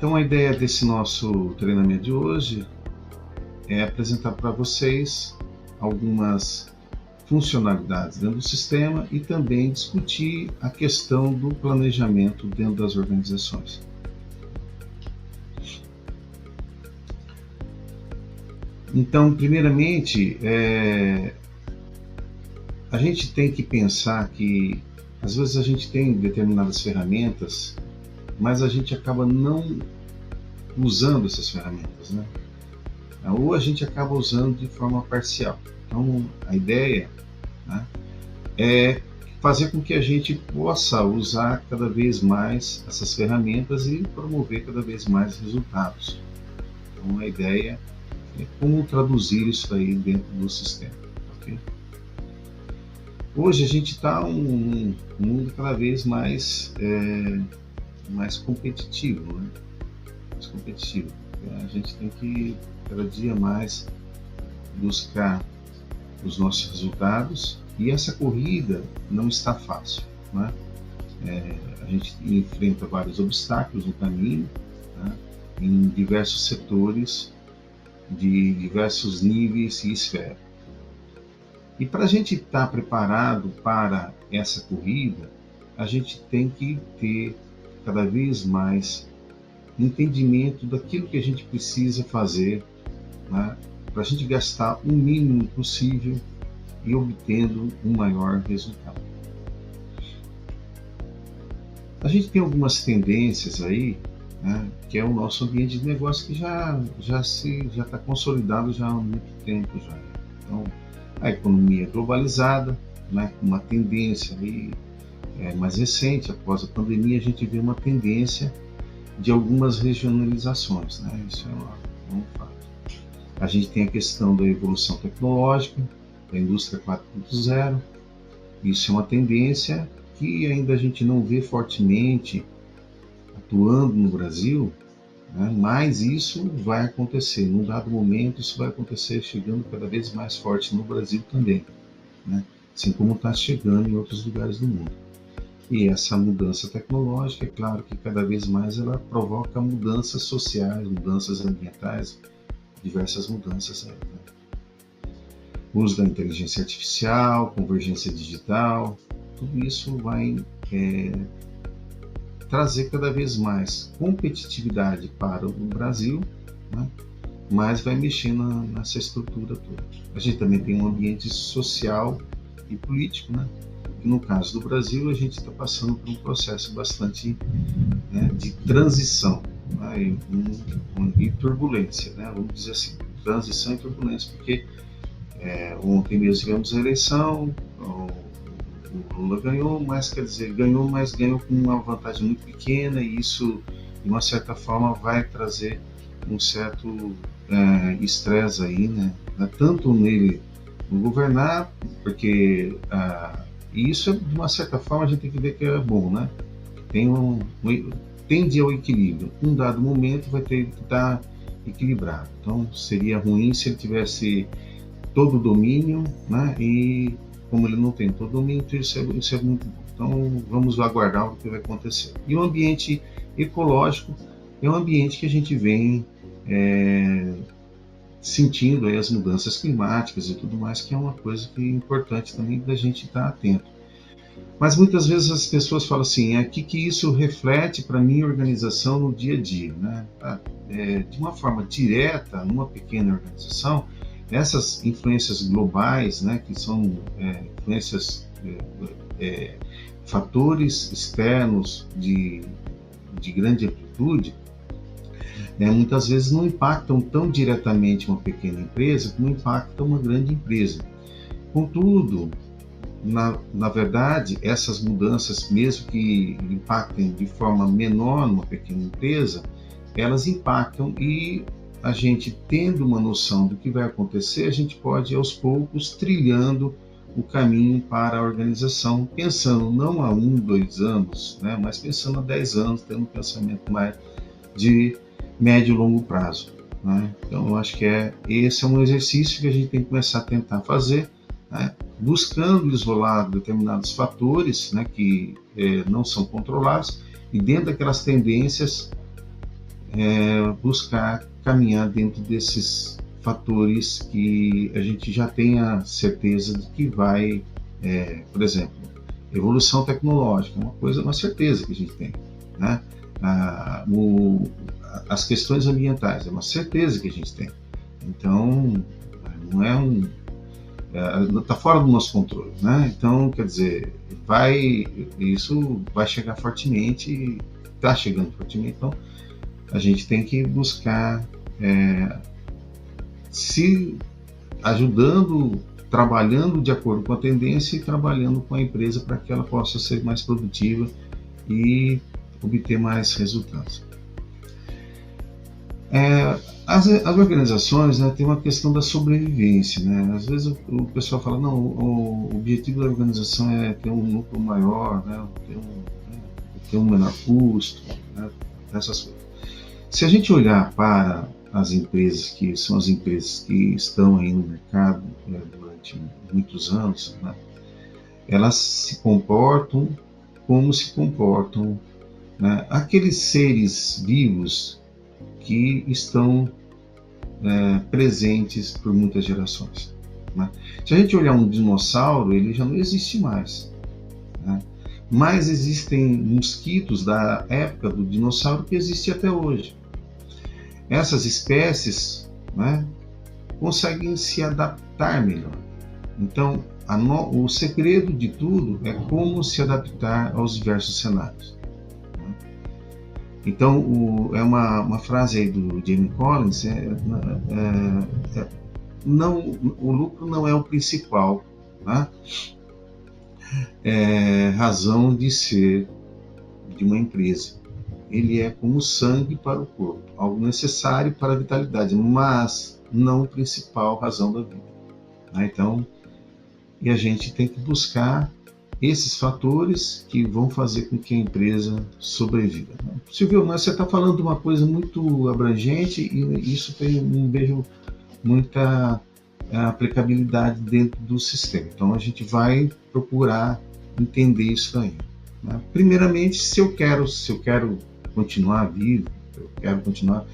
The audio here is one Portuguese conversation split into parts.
Então a ideia desse nosso treinamento de hoje é apresentar para vocês algumas funcionalidades dentro do sistema e também discutir a questão do planejamento dentro das organizações. Então, primeiramente, a gente tem que pensar que às vezes a gente tem determinadas ferramentas, mas a gente acaba não usando essas ferramentas, né? Ou a gente acaba usando de forma parcial. Então, a ideia, né, é fazer com que a gente possa usar cada vez mais essas ferramentas e promover cada vez mais resultados. Então, a ideia é como traduzir isso aí dentro do sistema. Okay? Hoje a gente está num mundo cada vez mais competitivo, né? Mais competitivo. A gente tem que cada dia mais buscar os nossos resultados e essa corrida não está fácil, né? A gente enfrenta vários obstáculos no caminho, né? Em diversos setores, de diversos níveis e esferas. E para a gente estar preparado para essa corrida, a gente tem que ter cada vez mais entendimento daquilo que a gente precisa fazer, né, para a gente gastar o mínimo possível e obtendo um maior resultado. A gente tem algumas tendências aí, né, que é o nosso ambiente de negócio que já está consolidado já há muito tempo já. Então, a economia globalizada, né, uma tendência aí, mais recente, após a pandemia, a gente vê uma tendência de algumas regionalizações, né? Isso é um fato. A gente tem a questão da evolução tecnológica, da indústria 4.0, isso é uma tendência que ainda a gente não vê fortemente atuando no Brasil, né? Mas isso vai acontecer, num dado momento isso vai acontecer chegando cada vez mais forte no Brasil também, né? Assim como está chegando em outros lugares do mundo. E essa mudança tecnológica, é claro que cada vez mais ela provoca mudanças sociais, mudanças ambientais, diversas mudanças aí, né? O uso da inteligência artificial, convergência digital, tudo isso vai trazer cada vez mais competitividade para o Brasil, né? Mas vai mexer nessa estrutura toda. A gente também tem um ambiente social e político, né? E no caso do Brasil, a gente está passando por um processo bastante, né, de transição, né, e turbulência, né? Vamos dizer assim, transição e turbulência, porque ontem mesmo tivemos a eleição, o Lula ganhou, mas quer dizer, ganhou com uma vantagem muito pequena e isso, de uma certa forma, vai trazer um certo estresse aí, né? Tanto nele no governar, porque e isso, de uma certa forma, a gente tem que ver que é bom, né? Tende ao equilíbrio. Um dado momento vai ter que estar equilibrado. Então, seria ruim se ele tivesse todo o domínio, né? E como ele não tem todo o domínio, isso é muito bom. Então, vamos aguardar o que vai acontecer. E o ambiente ecológico é um ambiente que a gente vem sentindo aí as mudanças climáticas e tudo mais, que é uma coisa que é importante também da gente estar atento. Mas muitas vezes as pessoas falam assim, o que isso reflete para a minha organização no dia a dia, né? De uma forma direta, numa pequena organização, essas influências globais, né, que são influências, fatores externos de grande amplitude, muitas vezes não impactam tão diretamente uma pequena empresa como impactam uma grande empresa. Contudo, na verdade, essas mudanças, mesmo que impactem de forma menor numa pequena empresa, elas impactam e a gente, tendo uma noção do que vai acontecer, a gente pode, aos poucos, trilhando o caminho para a organização, pensando não há 1, 2 anos, né, mas pensando há 10 anos, tendo um pensamento mais de médio e longo prazo, né? Então, eu acho que esse é um exercício que a gente tem que começar a tentar fazer, né, buscando isolar determinados fatores, né, que não são controlados, e dentro daquelas tendências, buscar caminhar dentro desses fatores que a gente já tenha certeza de que vai, por exemplo, evolução tecnológica, uma certeza que a gente tem, né? As questões ambientais, é uma certeza que a gente tem. Então, não está fora do nosso controle, né? Então, quer dizer, isso vai chegar fortemente, está chegando fortemente. Então, a gente tem que buscar se ajudando, trabalhando de acordo com a tendência e trabalhando com a empresa para que ela possa ser mais produtiva e obter mais resultados. As organizações, né, tem uma questão da sobrevivência, né? Às vezes o pessoal fala, não, o objetivo da organização é ter um lucro maior, né, ter um menor custo, né, essas coisas. Se a gente olhar para as empresas que são as empresas que estão aí no mercado durante muitos anos, né, elas se comportam como se comportam, né, aqueles seres vivos que estão presentes por muitas gerações, né? Se a gente olhar um dinossauro, ele já não existe mais, né? Mas existem mosquitos da época do dinossauro que existem até hoje. Essas espécies, né, conseguem se adaptar melhor. Então, o segredo de tudo é como se adaptar aos diversos cenários. Então, é uma frase aí do Jamie Collins, o lucro não é o principal, né, razão de ser de uma empresa. Ele é como sangue para o corpo, algo necessário para a vitalidade, mas não a principal razão da vida, né? Então, e a gente tem que buscar esses fatores que vão fazer com que a empresa sobreviva. Silvio, mas você está falando de uma coisa muito abrangente e isso não vejo muita aplicabilidade dentro do sistema. Então a gente vai procurar entender isso aí, né? Primeiramente, se eu quero continuar vivo, eu quero continuar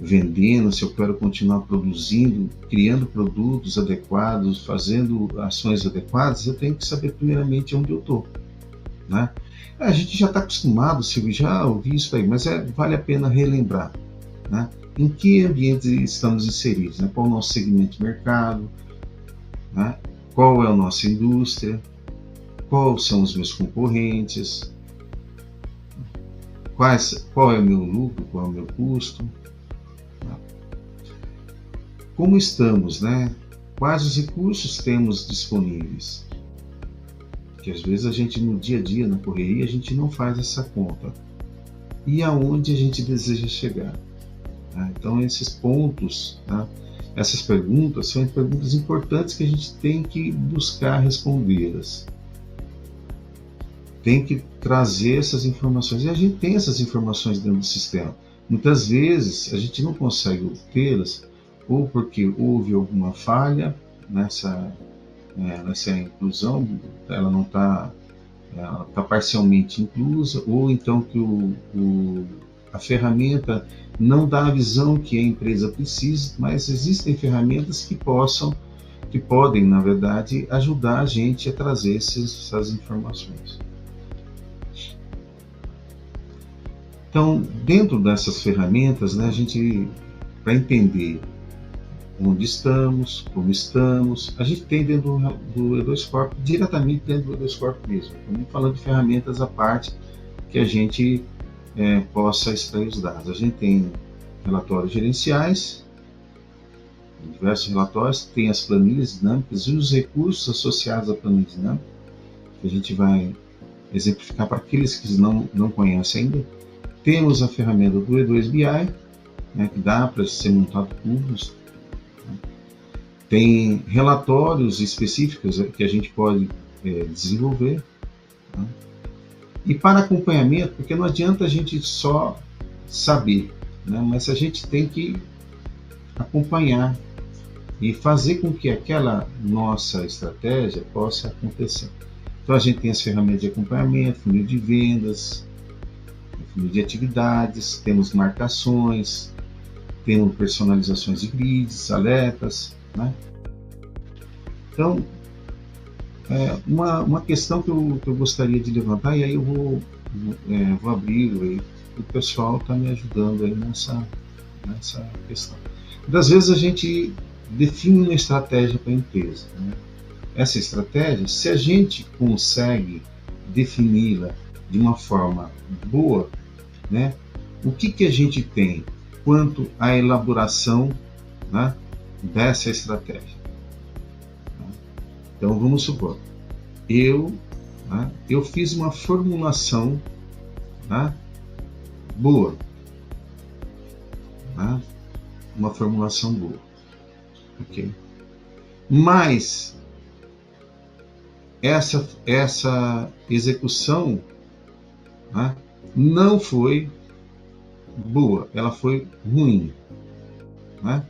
vendendo, se eu quero continuar produzindo, criando produtos adequados, fazendo ações adequadas, eu tenho que saber primeiramente onde eu estou, né? A gente já está acostumado, Silvio, já ouvi isso aí, mas vale a pena relembrar, né? Em que ambiente estamos inseridos, né? Qual é o nosso segmento de mercado, né? Qual é a nossa indústria, quais são os meus concorrentes, qual é o meu lucro, qual é o meu custo, como estamos, né? Quais os recursos temos disponíveis? Que às vezes a gente no dia a dia, na correria, a gente não faz essa conta. E aonde a gente deseja chegar? Então esses pontos, tá? Essas perguntas são perguntas importantes que a gente tem que buscar respondê-las. Tem que trazer essas informações. E a gente tem essas informações dentro do sistema. Muitas vezes a gente não consegue obtê-las ou porque houve alguma falha nessa inclusão, ela não está parcialmente inclusa, ou então que a ferramenta não dá a visão que a empresa precisa, mas existem ferramentas que podem, na verdade, ajudar a gente a trazer essas informações. Então, dentro dessas ferramentas, né, a gente, para entender onde estamos, como estamos, a gente tem dentro do E2 Corp, diretamente dentro do E2 Corp mesmo. Estamos falando de ferramentas à parte que a gente possa extrair os dados. A gente tem relatórios gerenciais, diversos relatórios, tem as planilhas dinâmicas e os recursos associados à planilha dinâmica, que a gente vai exemplificar para aqueles que não conhecem ainda. Temos a ferramenta do E2 BI, né, que dá para ser montado cubos. Tem relatórios específicos que a gente pode desenvolver, né? E para acompanhamento, porque não adianta a gente só saber, né? Mas a gente tem que acompanhar e fazer com que aquela nossa estratégia possa acontecer. Então a gente tem as ferramentas de acompanhamento, funil de vendas, de atividades, temos marcações, temos personalizações de grids, alertas, né? Então, uma questão que eu gostaria de levantar, e aí eu vou abrir, aí, o pessoal está me ajudando aí nessa questão. Das vezes a gente define uma estratégia para a empresa, né? Essa estratégia, se a gente consegue defini-la de uma forma boa, né, o que a gente tem quanto à elaboração, né, dessa estratégia? Então vamos supor, eu fiz uma formulação, né, boa, né, uma formulação boa, ok? Mas essa execução, né, não foi boa, ela foi ruim, né?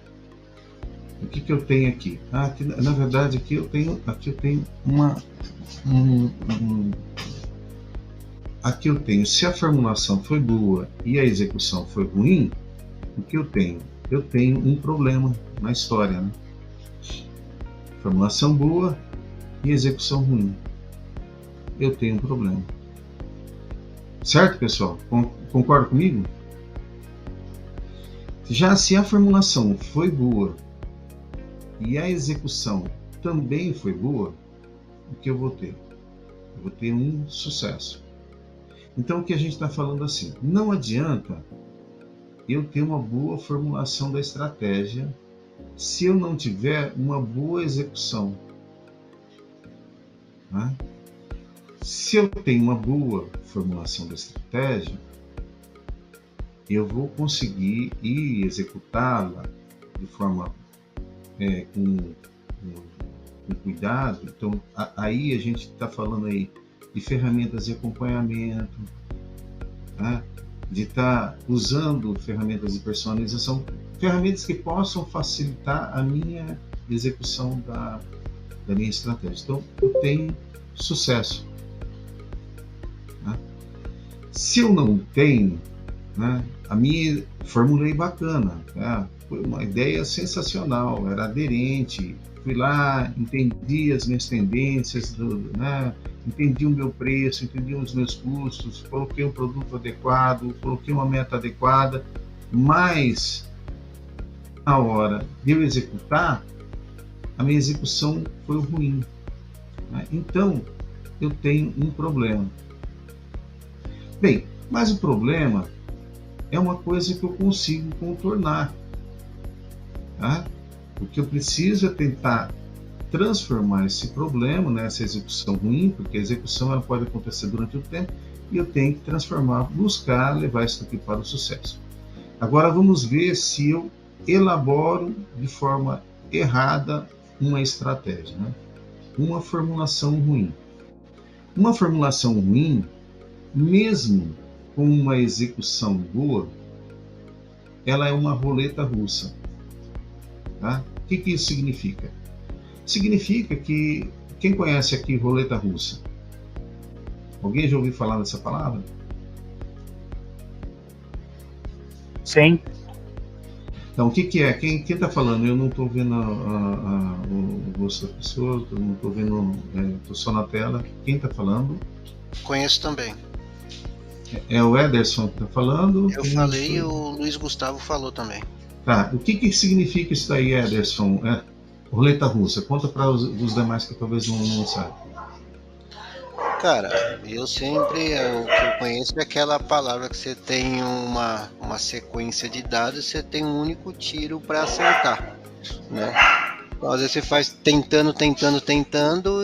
O que eu tenho aqui? Aqui, na verdade, aqui eu tenho aqui eu tenho, se a formulação foi boa e a execução foi ruim, o que eu tenho? Eu tenho um problema na história, né? Formulação boa e execução ruim. Eu tenho um problema. Certo, pessoal? Concorda comigo? Já se a formulação foi boa e a execução também foi boa, o que eu vou ter? Eu vou ter um sucesso. Então o que a gente está falando assim, não adianta eu ter uma boa formulação da estratégia se eu não tiver uma boa execução, né? Se eu tenho uma boa formulação da estratégia, eu vou conseguir ir executá-la de forma com cuidado. Então aí a gente está falando aí de ferramentas de acompanhamento, né? De estar usando ferramentas de personalização, ferramentas que possam facilitar a minha execução da minha estratégia. Então eu tenho sucesso, né? Se eu não tenho, né, a minha formulei bacana, né? Foi uma ideia sensacional, era aderente, fui lá, entendi as minhas tendências, né? Entendi o meu preço, entendi os meus custos, coloquei um produto adequado, coloquei uma meta adequada, mas na hora de eu executar, a minha execução foi ruim, né? Então eu tenho um problema. Bem, mas o problema é uma coisa que eu consigo contornar, tá? O que eu preciso é tentar transformar esse problema, né, essa execução ruim, porque a execução ela pode acontecer durante o tempo, e eu tenho que transformar, buscar levar isso aqui para o sucesso. Agora vamos ver se eu elaboro de forma errada uma estratégia, né? Uma formulação ruim. Uma formulação ruim, mesmo com uma execução boa, ela é uma roleta russa, tá? O que isso significa? Significa que, quem conhece aqui roleta russa? Alguém já ouviu falar dessa palavra? Sim. Então, o que é? Quem está falando? Eu não estou vendo o rosto da pessoa, eu não estou vendo, estou só na tela. Quem está falando? Conheço também. É o Ederson que está falando? Eu falei e o Luiz Gustavo falou também. Tá, o que significa isso daí, Ederson? Roleta russa, conta para os demais que talvez não saibam. Cara, o que eu conheço é aquela palavra que você tem uma sequência de dados, você tem um único tiro para acertar, né? Então, às vezes você faz tentando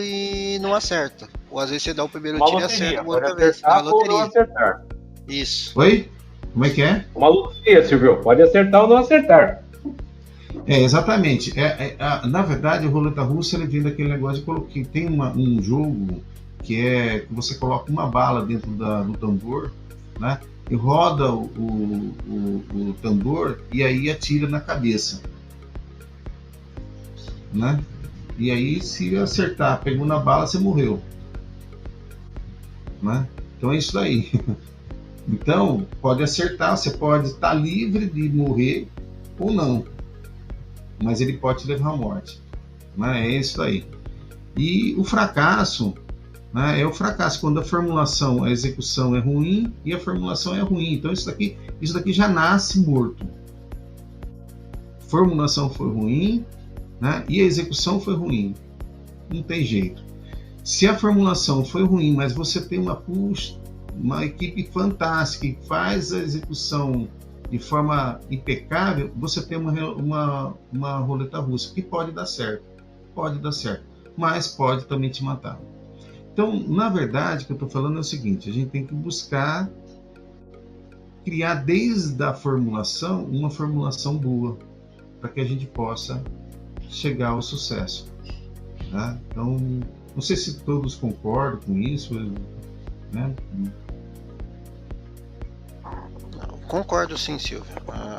e não acerta. Ou às vezes você dá o primeiro tiro e acerta uma outra vez. Uma loteria. Ou não acertar. Isso. Oi? Como é que é? Uma loteria, Silvio. Pode acertar ou não acertar. Exatamente. Na verdade, a roleta russa ele vem daquele negócio de que tem um jogo que você coloca uma bala dentro do tambor, né? E roda o tambor e aí atira na cabeça, né? E aí, se acertar, pegou na bala, você morreu, né? Então é isso daí. Então, pode acertar, você pode estar livre de morrer ou não, mas ele pode te levar à morte. Né? É isso aí. E o fracasso, né, é o fracasso quando a formulação, a execução é ruim e a formulação é ruim. Então isso daqui já nasce morto. Formulação foi ruim, né, e a execução foi ruim. Não tem jeito. Se a formulação foi ruim, mas você tem uma equipe fantástica que faz a execução de forma impecável, você tem uma roleta russa que pode dar certo, mas pode também te matar. Então, na verdade, o que eu estou falando é o seguinte: a gente tem que buscar criar desde a formulação uma formulação boa, para que a gente possa chegar ao sucesso. Tá? Então, não sei se todos concordam com isso, né? Concordo sim, Silvio.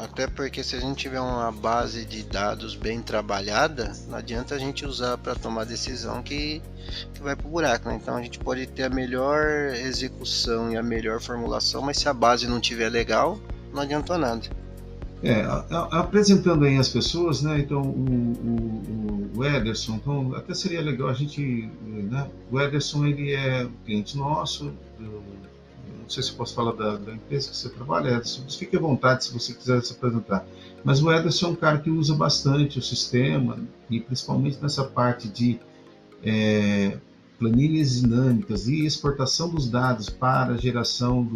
Até porque se a gente tiver uma base de dados bem trabalhada, não adianta a gente usar para tomar decisão que vai pro buraco, né? Então a gente pode ter a melhor execução e a melhor formulação, mas se a base não tiver legal, não adianta nada. Apresentando aí as pessoas, né? Então o Ederson, então até seria legal a gente, né? O Ederson, ele é cliente nosso. Não sei se eu posso falar da empresa que você trabalha, Ederson, fique à vontade se você quiser se apresentar. Mas o Ederson é um cara que usa bastante o sistema, e principalmente nessa parte de planilhas dinâmicas e exportação dos dados para a geração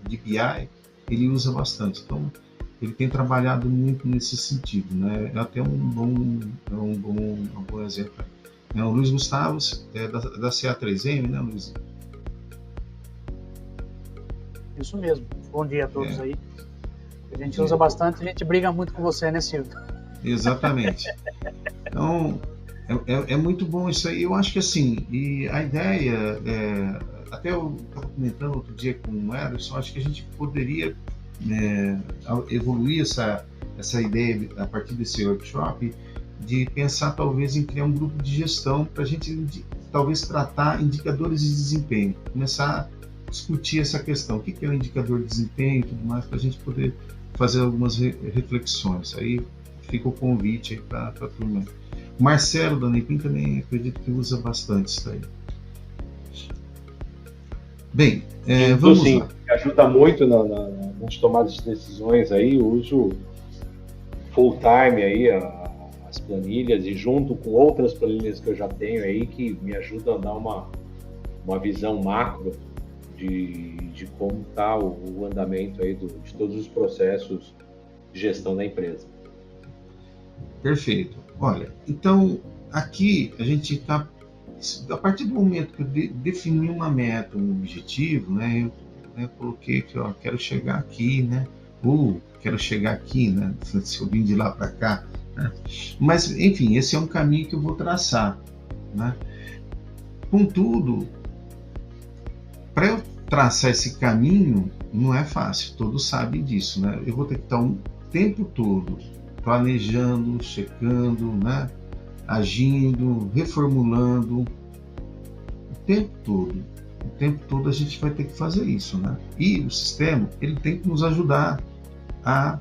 de BI, ele usa bastante. Então, ele tem trabalhado muito nesse sentido, né? É até um bom exemplo. O Luiz Gustavo é da CA3M, né, Luiz? Isso mesmo. Bom dia a todos aí. A gente usa bastante, a gente briga muito com você, né, Silvio? Exatamente. Então, é muito bom isso aí. Eu acho que assim, e a ideia, até eu estava comentando outro dia com o Ederson, acho que a gente poderia evoluir essa ideia a partir desse workshop, de pensar talvez em criar um grupo de gestão para a gente talvez tratar indicadores de desempenho, começar a discutir essa questão, o que é um indicador de desempenho e tudo mais, para a gente poder fazer algumas reflexões. Aí fica o convite para a turma. O Marcelo da Nepim também acredito que usa bastante isso aí. Bem, vamos sim, lá. Ajuda muito nas tomadas de decisões aí, eu uso full time aí as planilhas, e junto com outras planilhas que eu já tenho aí, que me ajudam a dar uma visão macro de como está o andamento aí de todos os processos de gestão da empresa. Perfeito. Olha, então aqui a gente está, a partir do momento que eu defini uma meta, um objetivo, né, eu coloquei que quero chegar aqui, né, ou quero chegar aqui, né, se eu vim de lá para cá, né, mas enfim, esse é um caminho que eu vou traçar, né. Contudo, para eu traçar esse caminho não é fácil, todos sabem disso, né, eu vou ter que estar um tempo todo planejando, checando, né, agindo, reformulando, o tempo todo a gente vai ter que fazer isso, né? E o sistema, ele tem que nos ajudar a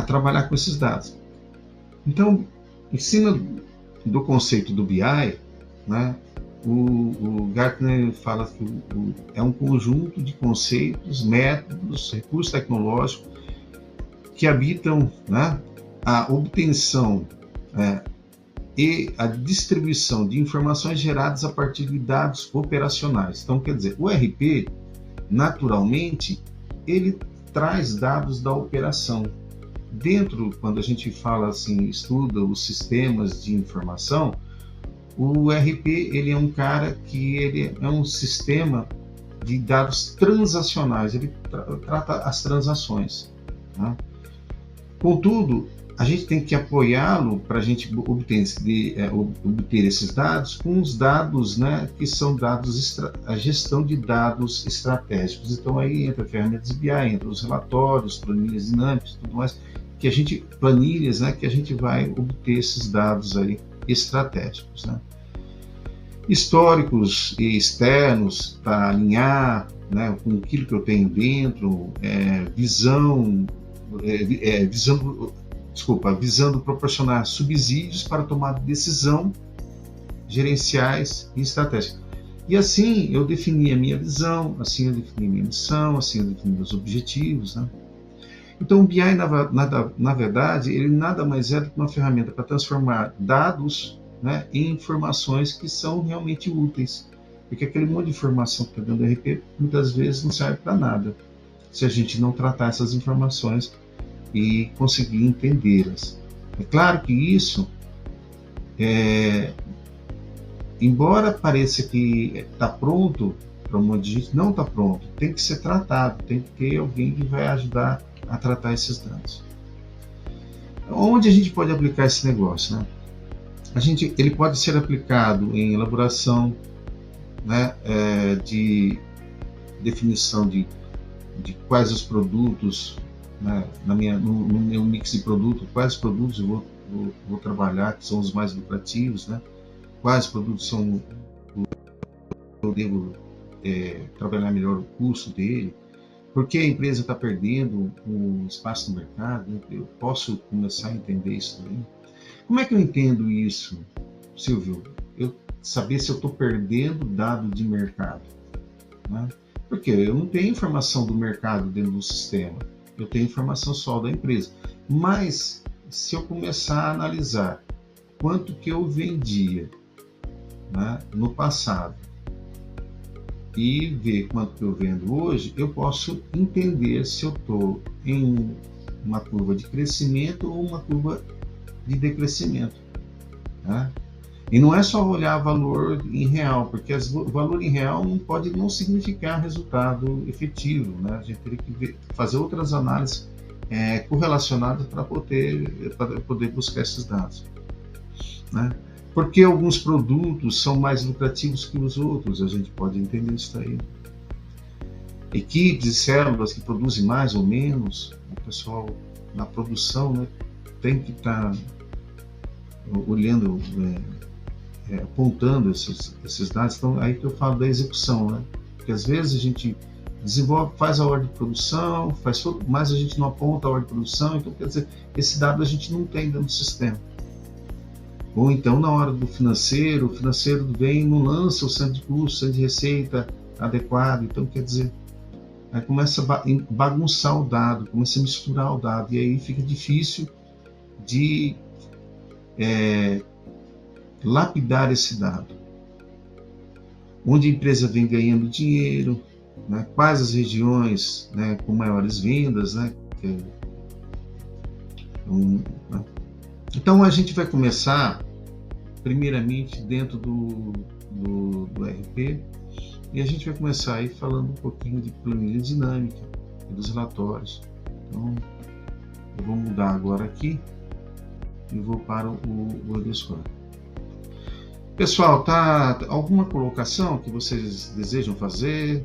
trabalhar com esses dados. Então, em cima do conceito do BI, né, o Gartner fala que é um conjunto de conceitos, métodos, recursos tecnológicos que habitam, né, a obtenção e a distribuição de informações geradas a partir de dados operacionais. Então, quer dizer, o RP, naturalmente, ele traz dados da operação. Dentro, quando a gente fala assim, estuda os sistemas de informação, o RP, ele é um cara que ele é um sistema de dados transacionais, ele trata as transações, né? Contudo, a gente tem que apoiá-lo para a gente obter esses dados com os dados, né, que são dados, a gestão de dados estratégicos. Então aí entra ferramentas de BI, entra os relatórios, planilhas dinâmicas, tudo mais, planilhas, né, que a gente vai obter esses dados aí estratégicos, né. históricos e externos para alinhar, né, com aquilo que eu tenho dentro, visando proporcionar subsídios para tomar decisão gerenciais e estratégicas. E assim eu defini a minha visão, assim eu defini a minha missão, assim eu defini meus objetivos, né? Então o BI, na verdade, ele nada mais é do que uma ferramenta para transformar dados, né, em informações que são realmente úteis. Porque aquele monte de informação que está dentro do RP muitas vezes não serve para nada, se a gente não tratar essas informações e conseguir entendê-las. É claro que isso, embora pareça que está pronto para um monte de gente, não está pronto. Tem que ser tratado, tem que ter alguém que vai ajudar a tratar esses dados. Onde a gente pode aplicar esse negócio, né? Ele pode ser aplicado em elaboração, né, de definição de quais os produtos, né, no meu mix de produtos, quais produtos eu vou trabalhar, que são os mais lucrativos, né? Quais produtos eu devo trabalhar melhor o custo dele, porque a empresa está perdendo o espaço no mercado, né? Eu posso começar a entender isso também. Como é que eu entendo isso, Silvio? Eu saber se eu estou perdendo dado de mercado, né? Porque eu não tenho informação do mercado dentro do sistema, eu tenho informação só da empresa. Mas se eu começar a analisar quanto que eu vendia, né, no passado e ver quanto que eu vendo hoje, eu posso entender se eu estou em uma curva de crescimento ou uma curva de decrescimento, né? E não é só olhar valor em real, porque o valor em real pode não significar resultado efetivo, né? A gente teria que fazer outras análises correlacionadas para poder buscar esses dados, né? Porque alguns produtos são mais lucrativos que os outros, a gente pode entender isso daí. Equipes e células que produzem mais ou menos, o pessoal na produção, né, tem que estar olhando, apontando esses dados. Então, aí que eu falo da execução, né? Porque às vezes a gente desenvolve, faz a ordem de produção, mas a gente não aponta a ordem de produção, então quer dizer, esse dado a gente não tem dentro do sistema. Ou então, na hora do financeiro, o financeiro vem e não lança o centro de custo, o centro de receita adequado. Então, quer dizer, aí começa a bagunçar o dado, começa a misturar o dado, e aí fica difícil de lapidar esse dado. Onde a empresa vem ganhando dinheiro, né? Quais as regiões, né, com maiores vendas, né? Então a gente vai começar primeiramente dentro do RP, e a gente vai começar aí falando um pouquinho de planilha dinâmica e dos relatórios. Então eu vou mudar agora aqui e vou para o Edescore. Pessoal, tá alguma colocação que vocês desejam fazer?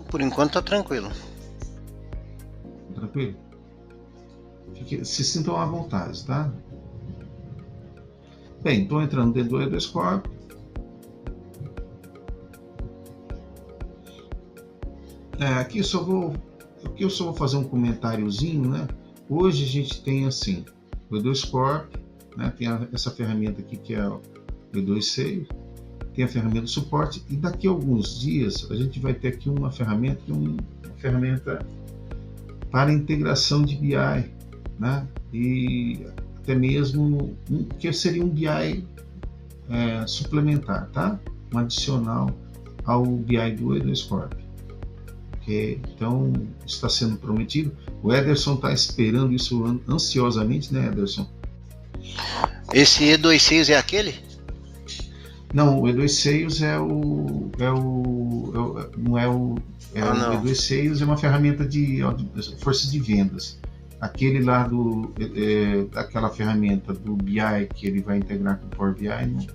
Por enquanto tá tranquilo. Tranquilo? Se sintam à vontade, tá? Bem, estou entrando dentro do Edescore. Aqui eu só vou fazer um comentáriozinho, né? Hoje a gente tem assim, o Edescore, né? Tem essa ferramenta aqui que é o E2Sales, tem a ferramenta de suporte, e daqui a alguns dias a gente vai ter aqui uma ferramenta para integração de BI, né? E até mesmo que seria um BI suplementar, tá? Um adicional ao BI do Edescore. Okay? Então está sendo prometido. O Ederson está esperando isso ansiosamente, né, Ederson? Esse E2Sales é aquele? Não, o E2Sales não é o E2Sales é uma ferramenta de força de vendas. Aquele lá aquela ferramenta do BI que ele vai integrar com o Power BI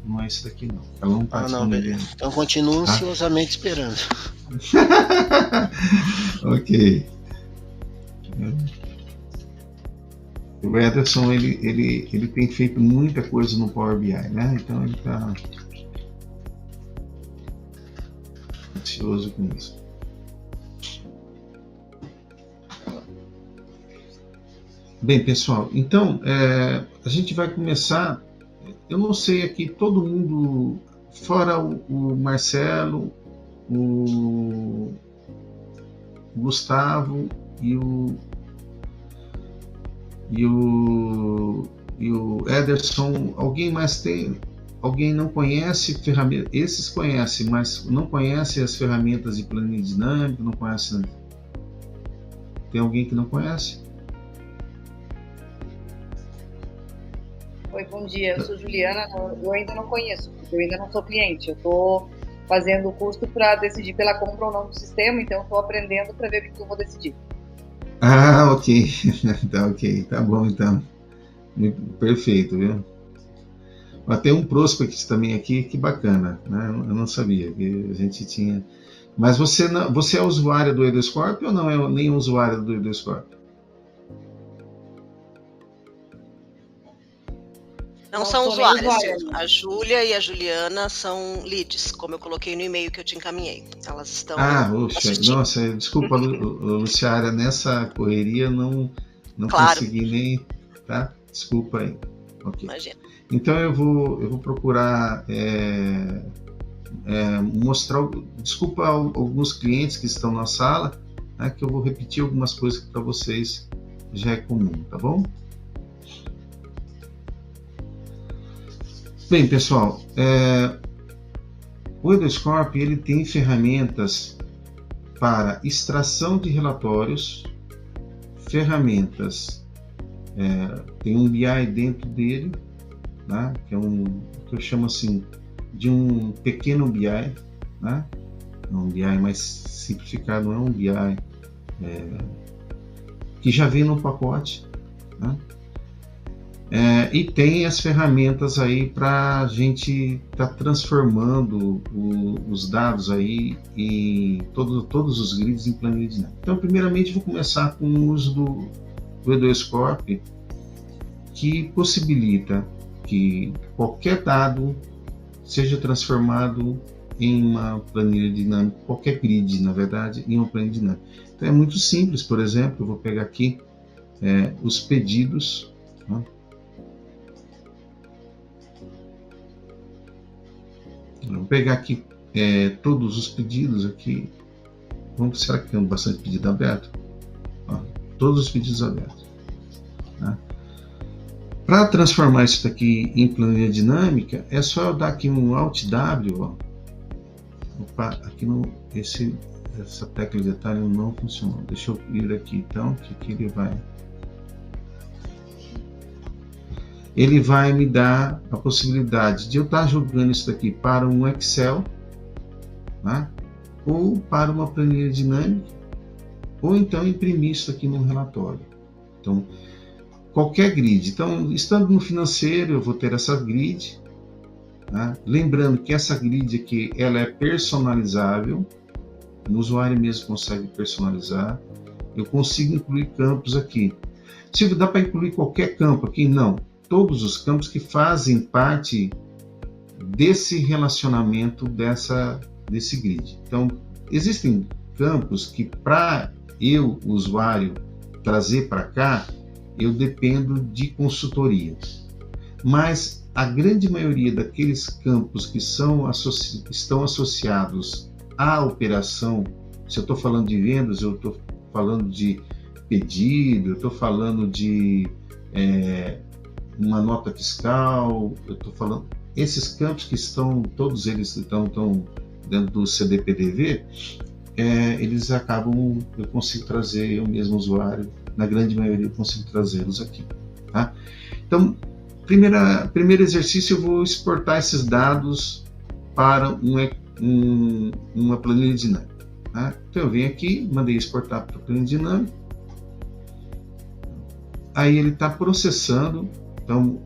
não é esse daqui não. Ela não está disponível. Então continuo ansiosamente esperando. Ok. O Ederson, ele tem feito muita coisa no Power BI, né? Então ele está ansioso com isso. Bem, pessoal, então a gente vai começar. Eu não sei aqui, todo mundo, fora o Marcelo, o Gustavo e o Ederson, alguém mais tem? Alguém não conhece ferramentas? Esses conhecem, mas não conhece as ferramentas de planilha dinâmica, não conhece? Tem alguém que não conhece? Oi, bom dia, eu sou Juliana, eu ainda não conheço, porque eu ainda não sou cliente, eu estou fazendo o curso para decidir pela compra ou não do sistema, então estou aprendendo para ver o que eu vou decidir. Ah, ok, tá ok, tá bom então, perfeito, viu? Tem um prospect também aqui, que bacana, né? Eu não sabia que a gente tinha, mas você é usuária do Edoscorp ou não é nem usuária do Edoscorp? Não são usuárias. A Júlia e a Juliana são leads, como eu coloquei no e-mail que eu te encaminhei. Elas estão assistindo. Nossa, desculpa, Luciara, nessa correria não claro. Consegui nem, tá? Desculpa aí. Okay. Imagina. Então eu vou procurar mostrar, desculpa alguns clientes que estão na sala, né, que eu vou repetir algumas coisas que para vocês já é comum, tá bom? Bem, pessoal, o Edoscorp ele tem ferramentas para extração de relatórios, ferramentas, tem um BI dentro dele, né, que é que eu chamo assim de um pequeno BI, né, um BI mais simplificado, não é um BI que já vem no pacote, né? E tem as ferramentas aí para a gente estar transformando os dados aí e todos os grids em planilha dinâmica. Então, primeiramente, vou começar com o uso do Edoscorp, que possibilita que qualquer dado seja transformado em uma planilha dinâmica, qualquer grid, na verdade, em uma planilha dinâmica. Então, é muito simples. Por exemplo, eu vou pegar aqui os pedidos, né? Vou pegar aqui todos os pedidos aqui. Será que tem bastante pedido aberto? Todos os pedidos abertos, né? Para transformar isso daqui em planilha dinâmica, é só eu dar aqui um Alt W. Opa, aqui essa tecla de detalhe não funcionou. Deixa eu ir aqui então, que aqui ele vai me dar a possibilidade de eu estar jogando isso daqui para um Excel, né? Ou para uma planilha dinâmica, ou então imprimir isso aqui num relatório. Então, qualquer grid. Então, estando no financeiro, eu vou ter essa grid, né? Lembrando que essa grid aqui ela é personalizável, o usuário mesmo consegue personalizar. Eu consigo incluir campos aqui. Se dá para incluir qualquer campo aqui? Não. Todos os campos que fazem parte desse relacionamento desse grid. Então, existem campos que para eu, usuário, trazer para cá, eu dependo de consultoria. Mas a grande maioria daqueles campos que estão associados à operação, se eu estou falando de vendas, eu estou falando de pedido, eu estou falando de uma nota fiscal, eu estou falando, esses campos que todos eles estão dentro do CDPDV, eles acabam, eu consigo trazer, eu mesmo usuário, na grande maioria eu consigo trazê-los aqui, tá? Então, primeiro exercício, eu vou exportar esses dados para uma planilha dinâmica, tá? Então eu venho aqui, mandei exportar para a planilha dinâmica, aí ele está processando. Então,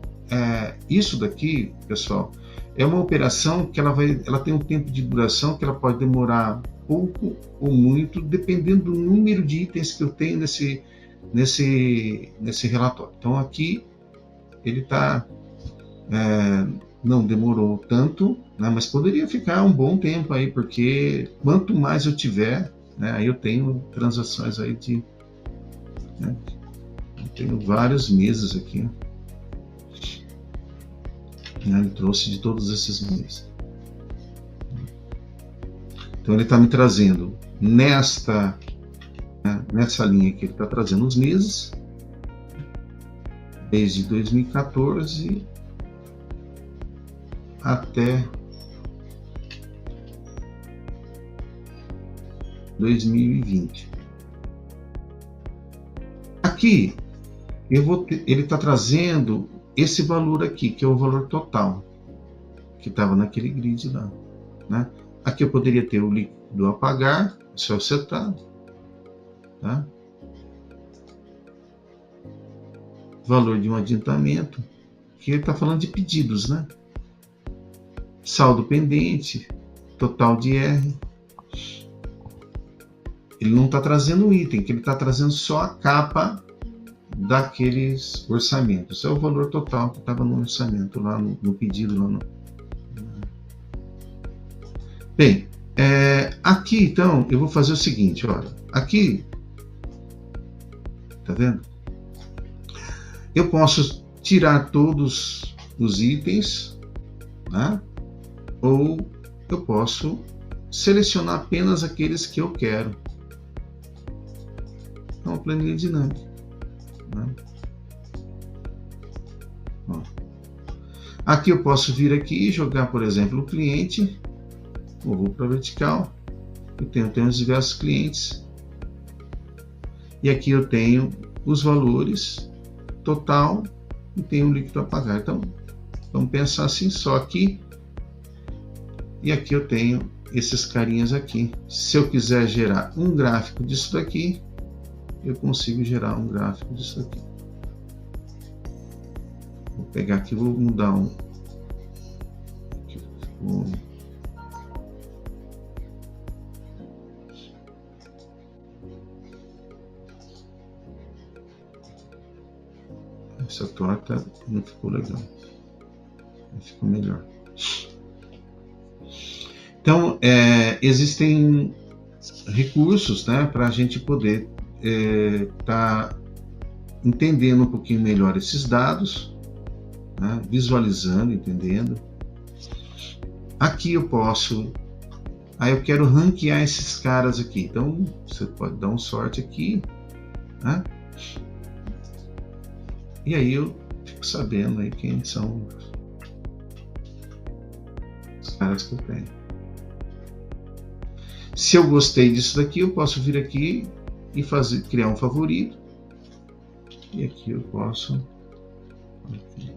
isso daqui, pessoal, é uma operação que ela tem um tempo de duração que ela pode demorar pouco ou muito, dependendo do número de itens que eu tenho nesse relatório. Então aqui ele está, não demorou tanto, né, mas poderia ficar um bom tempo aí, porque quanto mais eu tiver, né, aí eu tenho transações aí de, né, eu tenho vários meses aqui, né, ele trouxe de todos esses meses. Então ele está me trazendo nessa linha aqui, ele está trazendo os meses desde 2014 até 2020. Aqui ele está trazendo esse valor aqui, que é o valor total que estava naquele grid lá, né? Aqui eu poderia ter o líquido a pagar, isso é o setado, tá? Valor de um adiantamento, que ele está falando de pedidos, né? Saldo pendente, total de R. Ele não está trazendo o item, que ele está trazendo só a capa daqueles orçamentos. Esse é o valor total que estava no orçamento, lá no pedido. Lá no... Bem, aqui então eu vou fazer o seguinte, olha, aqui, tá vendo? Eu posso tirar todos os itens, né? Ou eu posso selecionar apenas aqueles que eu quero. É uma planilha dinâmica, né? Ó. Aqui eu posso vir aqui e jogar, por exemplo, o cliente. Eu vou para a vertical. Eu tenho os diversos clientes. E aqui eu tenho os valores total e tenho o líquido a pagar. Então, vamos pensar assim, só aqui. E aqui eu tenho esses carinhas aqui. Se eu quiser gerar um gráfico disso daqui, eu consigo gerar um gráfico disso aqui. Vou pegar aqui, vou mudar um. Essa torta não ficou legal. Ficou melhor. Então, existem recursos, né, para a gente poder tá entendendo um pouquinho melhor esses dados, né, visualizando, entendendo. Aqui eu posso, aí eu quero ranquear esses caras aqui. Então, você pode dar um sort aqui, né? E aí eu fico sabendo aí quem são os caras que eu tenho. Se eu gostei disso daqui, eu posso vir aqui e criar um favorito. E aqui eu posso... Aqui.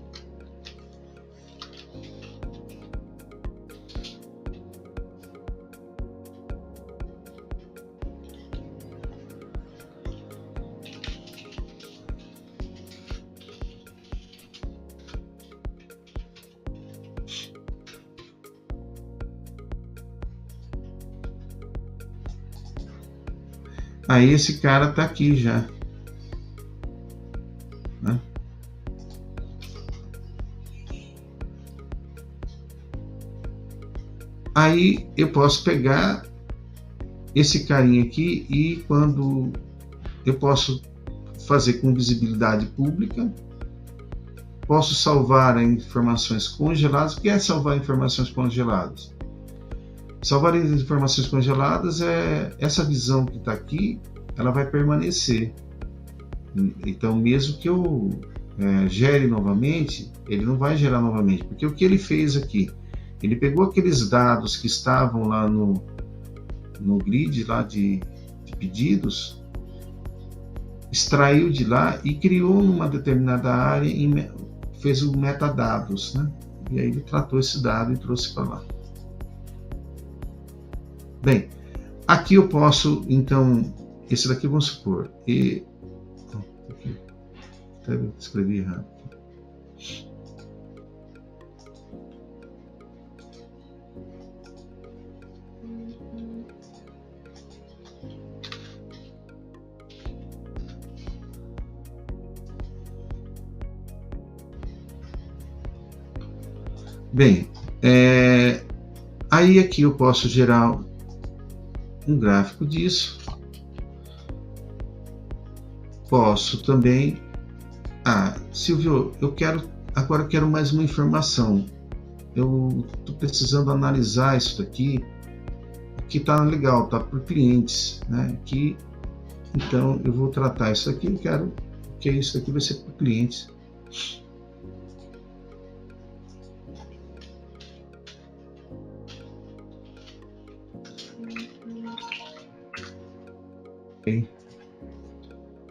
Aí esse cara está aqui já, né? Aí eu posso pegar esse carinha aqui e quando eu posso fazer com visibilidade pública, posso salvar informações congeladas. O que é salvar informações congeladas? Salvar informações congeladas essa visão que está aqui, ela vai permanecer. Então, mesmo que eu gere novamente, ele não vai gerar novamente, porque o que ele fez aqui? Ele pegou aqueles dados que estavam lá no grid lá de pedidos, extraiu de lá e criou numa determinada área e fez o metadados, né? E aí ele tratou esse dado e trouxe para lá. Bem, aqui eu posso, então, esse daqui vamos supor, aqui, até escrevi errado. Bem, aí aqui eu posso gerar um gráfico disso. Posso também... Silvio, agora eu quero mais uma informação. Eu estou precisando analisar isso daqui. Aqui está legal, está por clientes, né? Aqui, então eu vou tratar isso aqui. Eu quero que isso aqui vai ser por clientes. Ok.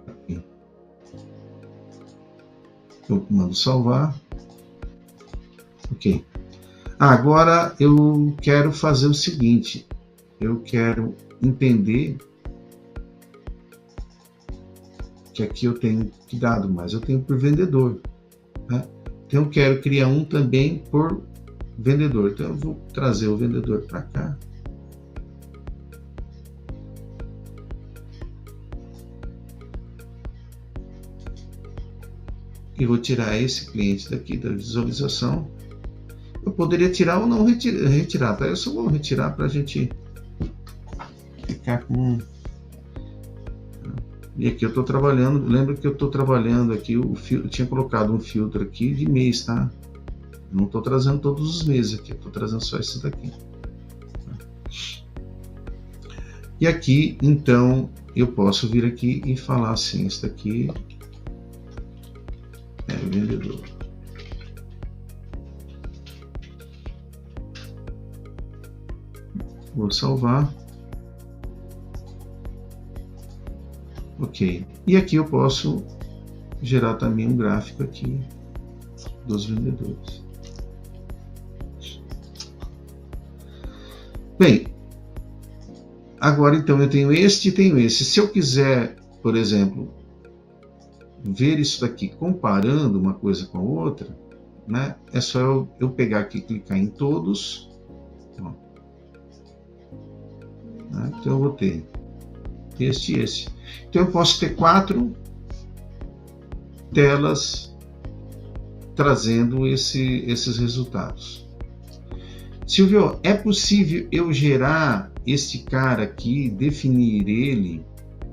Aqui. Eu mando salvar. Ok. Agora eu quero fazer o seguinte. Eu quero entender que aqui eu tenho que dado, mas eu tenho por vendedor, né? Então eu quero criar um também por vendedor. Então eu vou trazer o vendedor para cá. E vou tirar esse cliente daqui da visualização. Eu poderia tirar ou não retirar, tá? Eu só vou retirar para a gente ficar com... E aqui eu estou trabalhando, lembra que eu estou trabalhando aqui, eu tinha colocado um filtro aqui de mês, tá? Eu não estou trazendo todos os meses aqui, eu estou trazendo só esse daqui. E aqui, então, eu posso vir aqui e falar assim, esse daqui é o vendedor. Vou salvar. Ok. E aqui eu posso gerar também um gráfico aqui dos vendedores. Bem, agora então eu tenho este e tenho esse. Se eu quiser, por exemplo, ver isso daqui comparando uma coisa com a outra, né, é só eu pegar aqui e clicar em todos. Ó. Né, então eu vou ter este e esse. Então eu posso ter 4 telas trazendo esses resultados. Silvio, é possível eu gerar este cara aqui, definir ele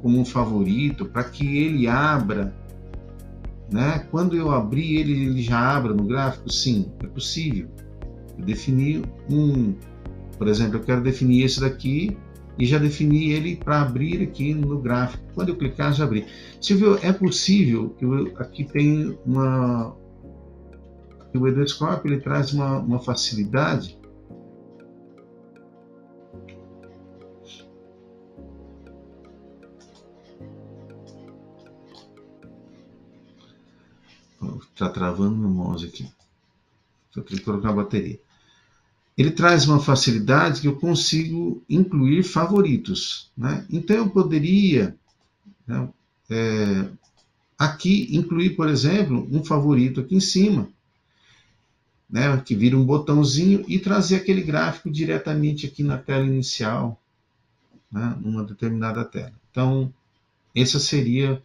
como um favorito para que ele abra, né? Quando eu abrir ele já abra no gráfico? Sim, é possível. Eu defini por exemplo, eu quero definir esse daqui e já defini ele para abrir aqui no gráfico. Quando eu clicar, já abri. Silvio, é possível que aqui tem o Edoscope, ele traz uma facilidade. Está travando meu mouse aqui. Só tenho que colocar a bateria. Ele traz uma facilidade que eu consigo incluir favoritos, né? Então eu poderia, né, aqui incluir, por exemplo, um favorito aqui em cima, né, que vira um botãozinho e trazer aquele gráfico diretamente aqui na tela inicial, né, numa determinada tela. Então esse seria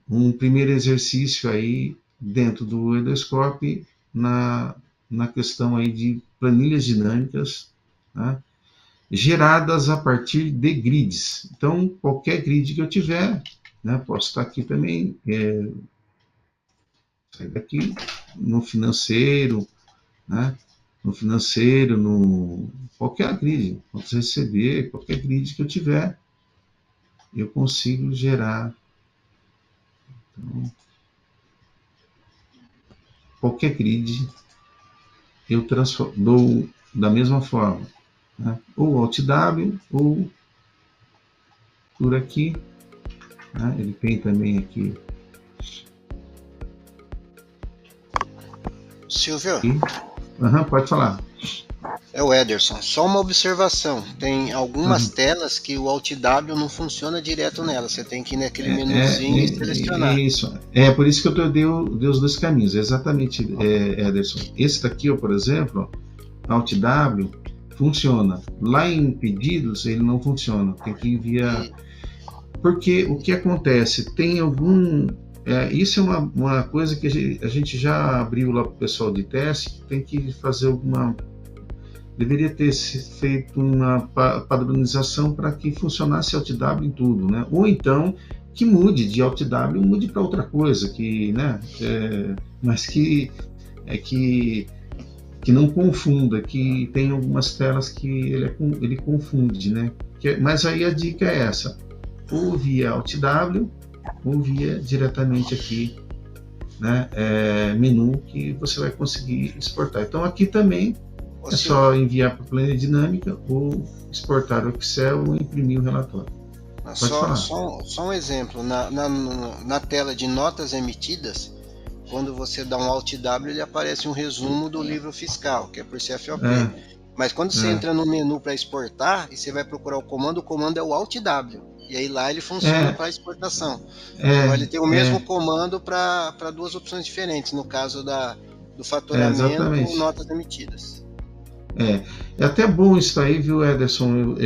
um primeiro exercício aí dentro do Edoscope na questão aí de planilhas dinâmicas, né, geradas a partir de grids. Então, qualquer grid que eu tiver, né, posso estar aqui também, sair daqui, no financeiro, né, qualquer grid, posso receber, qualquer grid que eu tiver, eu consigo gerar. Então, qualquer grid eu dou da mesma forma, né? Ou Alt W ou por aqui, né? Ele tem também aqui. Silvio, pode falar. É o Ederson. Só uma observação. Tem algumas telas que o Alt W não funciona direto nela. Você tem que ir naquele menuzinho e selecionar. Isso. É por isso que eu dei os dois caminhos. Exatamente, Ederson. Esse daqui, por exemplo, Alt W funciona. Lá em pedidos ele não funciona. Tem que enviar. Porque o que acontece? Tem isso é uma coisa que a gente já abriu lá para o pessoal de teste, que tem que fazer deveria ter feito uma padronização para que funcionasse OutW em tudo, né? Ou então que mude de OutW, mude para outra coisa, né? Mas que não confunda, que tem algumas telas que ele confunde, né? Mas aí a dica é essa: ou via OutW, ou via diretamente aqui, né? Menu, que você vai conseguir exportar. Então aqui também é só enviar para a planilha dinâmica, ou exportar o Excel, ou imprimir o relatório. Só um exemplo, na tela de notas emitidas, quando você dá um Alt-W, ele aparece um resumo do livro fiscal, que é por CFOP. Mas quando você entra no menu para exportar, e você vai procurar o comando é o Alt-W. E aí lá ele funciona para exportação. Então ele tem o mesmo comando para duas opções diferentes, no caso do faturamento ou notas emitidas. É até bom isso aí, viu, Ederson?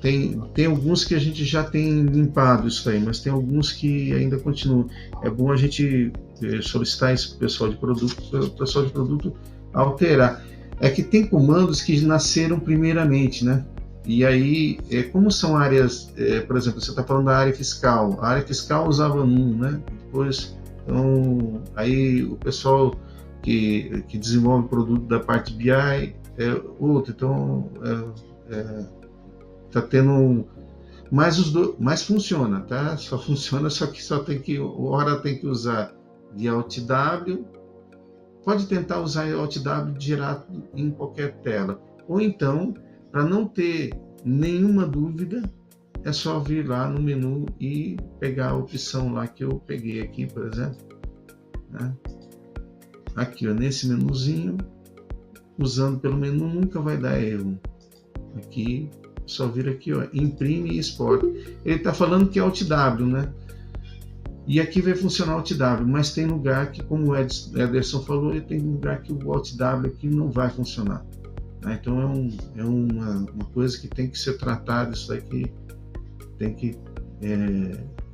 Tem alguns que a gente já tem limpado isso aí, mas tem alguns que ainda continuam. É bom a gente solicitar isso para o pessoal de produto alterar. É que tem comandos que nasceram primeiramente, né? E aí, como são áreas, por exemplo, você está falando da área fiscal. A área fiscal usava né? Depois, então, aí o pessoal que desenvolve produto da parte BI outro, então tá tendo mas funciona, tá? Só funciona, só que hora tem que usar de OutW. Pode tentar usar OutW direto em qualquer tela, ou então, para não ter nenhuma dúvida, é só vir lá no menu e pegar a opção lá que eu peguei aqui, por exemplo, né? Aqui, ó, nesse menuzinho, usando pelo menu nunca vai dar erro. Aqui, só vir aqui, ó, imprime e exporta. Ele está falando que é OutW, né? E aqui vai funcionar OutW, mas tem lugar que, como o Ederson falou, tem lugar que o OutW aqui não vai funcionar. Né? Então é uma coisa que tem que ser tratada, isso daqui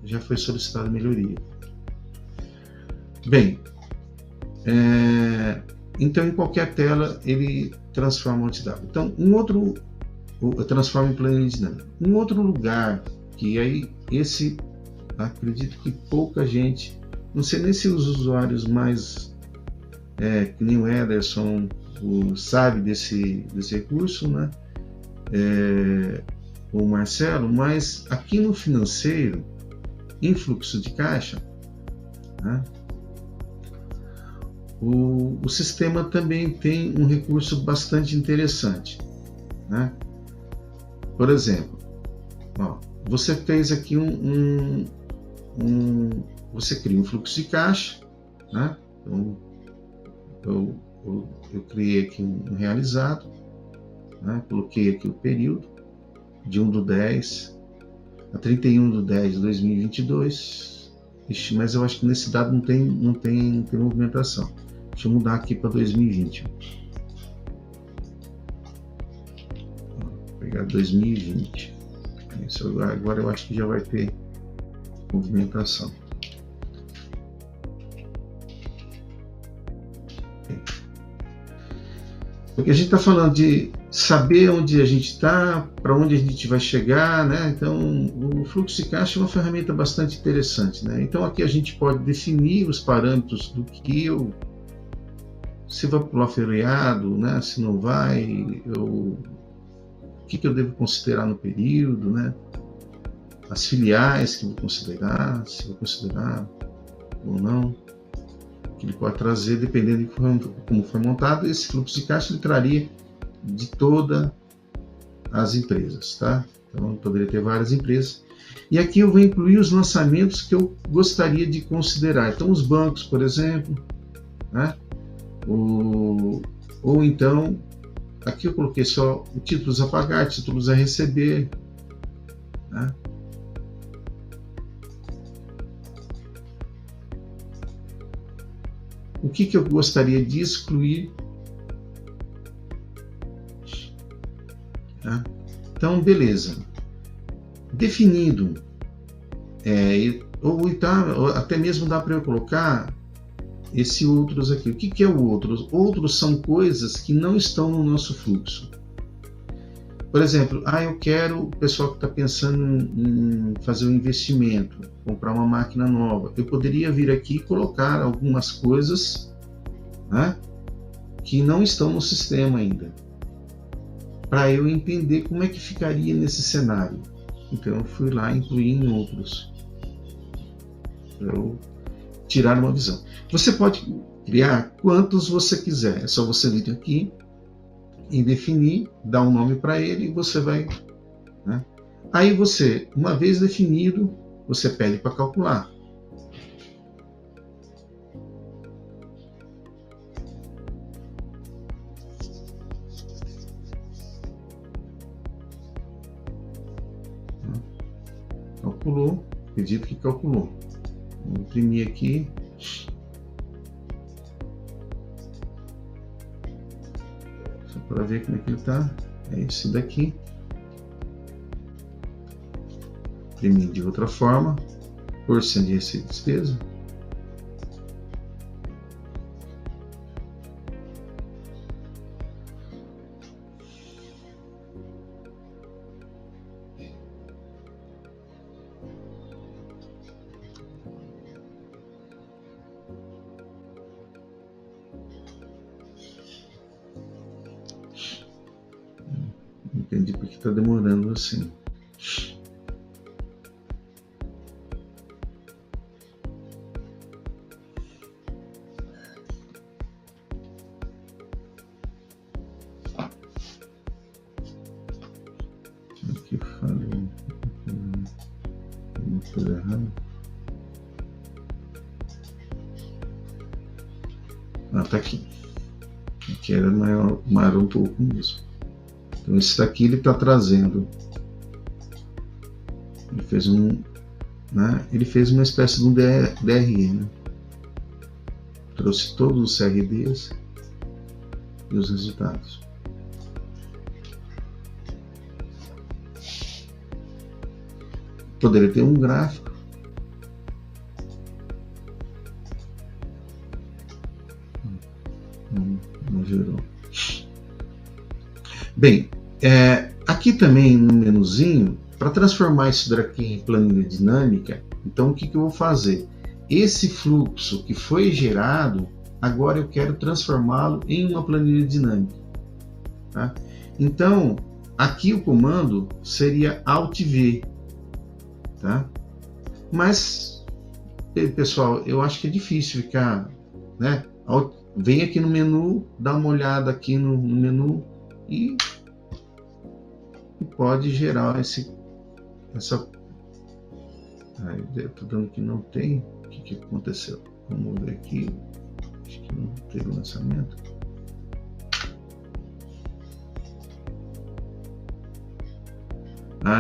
já foi solicitada melhoria. Bem, então em qualquer tela ele transforma o OutW. Então transforma em planilha dinâmica. Um outro lugar que aí acredito que pouca gente, não sei nem se os usuários mais que nem o Ederson sabe desse recurso, né? O Marcelo, mas aqui no financeiro, em fluxo de caixa, né? O sistema também tem um recurso bastante interessante, né? Por exemplo, você fez aqui você cria um fluxo de caixa, né? Então, eu criei aqui um realizado, né? Coloquei aqui o período de 1/10 a 31/10 de 2022. Ixi, mas eu acho que nesse dado não tem movimentação. Deixa eu mudar aqui para 2020. Vou pegar 2020. Agora eu acho que já vai ter movimentação. Porque a gente está falando de saber onde a gente está, para onde a gente vai chegar, né? Então, o fluxo de caixa é uma ferramenta bastante interessante, né? Então, aqui a gente pode definir os parâmetros do que se vai pular feriado, né? Se não vai, o que eu devo considerar no período, né? As filiais que eu vou considerar, se vou considerar ou não, que ele pode trazer, dependendo de como foi montado. Esse fluxo de caixa ele traria de todas as empresas, tá? Então, eu poderia ter várias empresas. E aqui eu vou incluir os lançamentos que eu gostaria de considerar. Então, os bancos, por exemplo, né? Ou então, aqui eu coloquei só títulos a pagar, títulos a receber, né? O que eu gostaria de excluir? Tá? Então, beleza. Definido ou até mesmo dá para eu colocar esse outros aqui. O que é o outros? Outros são coisas que não estão no nosso fluxo. Por exemplo, eu quero, o pessoal que está pensando em fazer um investimento, comprar uma máquina nova, eu poderia vir aqui e colocar algumas coisas, né, que não estão no sistema ainda, para eu entender como é que ficaria nesse cenário. Então eu fui lá e incluí em outros, para eu tirar uma visão. Você pode criar quantos você quiser, é só você vir aqui e definir, dar um nome para ele e você vai, né? Aí você, uma vez definido, você pede para calcular. Calculou, acredito que calculou. Vou imprimir aqui. Para ver como é que ele está. É esse daqui. Imprimir de outra forma. Porcento de receita e despesa. Entendi porque está demorando assim. Aqui falei uma coisa errada. Tá aqui. Aqui era maior um pouco mesmo. Então esse daqui ele está trazendo, ele fez ele fez uma espécie de um DRE, né? Trouxe todos os CRDs e os resultados. Poderia ter um gráfico. Não gerou. Bem, aqui também no menuzinho, para transformar isso daqui em planilha dinâmica, então o que eu vou fazer? Esse fluxo que foi gerado, agora eu quero transformá-lo em uma planilha dinâmica. Tá? Então, aqui o comando seria Alt+V. Tá? Mas, pessoal, eu acho que é difícil ficar, né? Vem aqui no menu, dá uma olhada aqui no menu e pode gerar essa. Eu tô dando que não tem. O que aconteceu? Vamos ver aqui. Acho que não teve lançamento.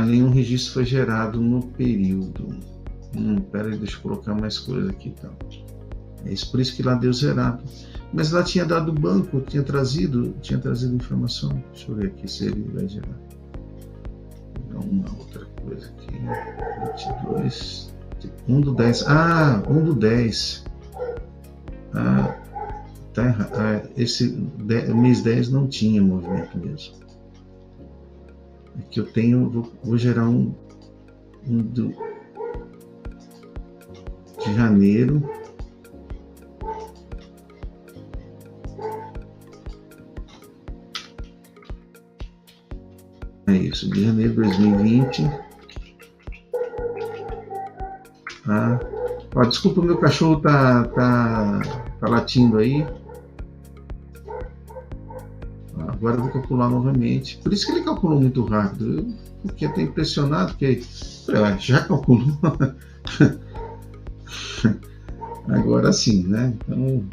Nenhum registro foi gerado no período. Pera aí, deixa eu colocar mais coisa aqui então. Por isso que lá deu zerado. Mas lá tinha dado o banco, tinha trazido informação. Deixa eu ver aqui se ele vai gerar. Vou pegar uma outra coisa aqui. 22. 1 do 10. 1 do 10. Tá errado. Esse mês 10 não tinha movimento mesmo. Aqui eu tenho, vou gerar um de janeiro. É isso, de janeiro de 2020. Desculpa, meu cachorro tá latindo aí. Agora eu vou calcular novamente. Por isso que ele calculou muito rápido. Eu fiquei até impressionado, porque já calculou. Agora sim, né? Então.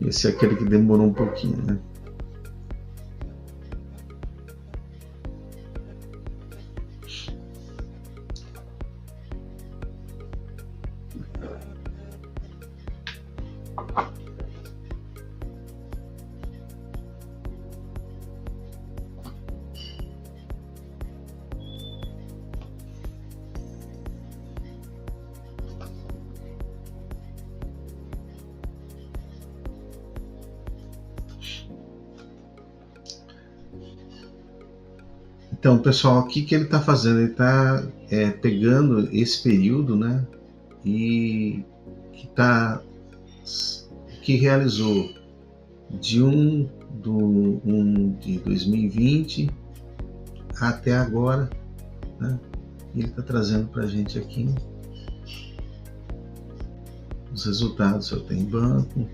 Esse é aquele que demorou um pouquinho, né? Então, pessoal, o que ele está fazendo? Ele está pegando esse período, né, e que realizou de 1 de 2020 até agora, né? E ele está trazendo para a gente aqui os resultados. Eu tenho banco,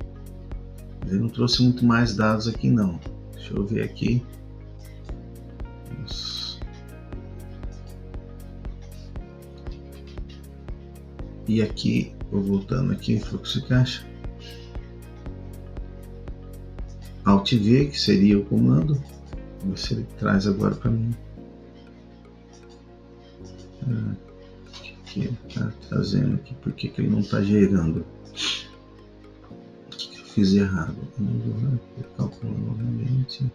ele não trouxe muito mais dados aqui não. Deixa eu ver aqui. E aqui, vou voltando aqui em fluxo de caixa. Alt V, que seria o comando. Vamos ver se ele traz agora para mim. O que ele está trazendo aqui? Por que ele não está gerando? O que eu fiz errado? Vou calcular novamente.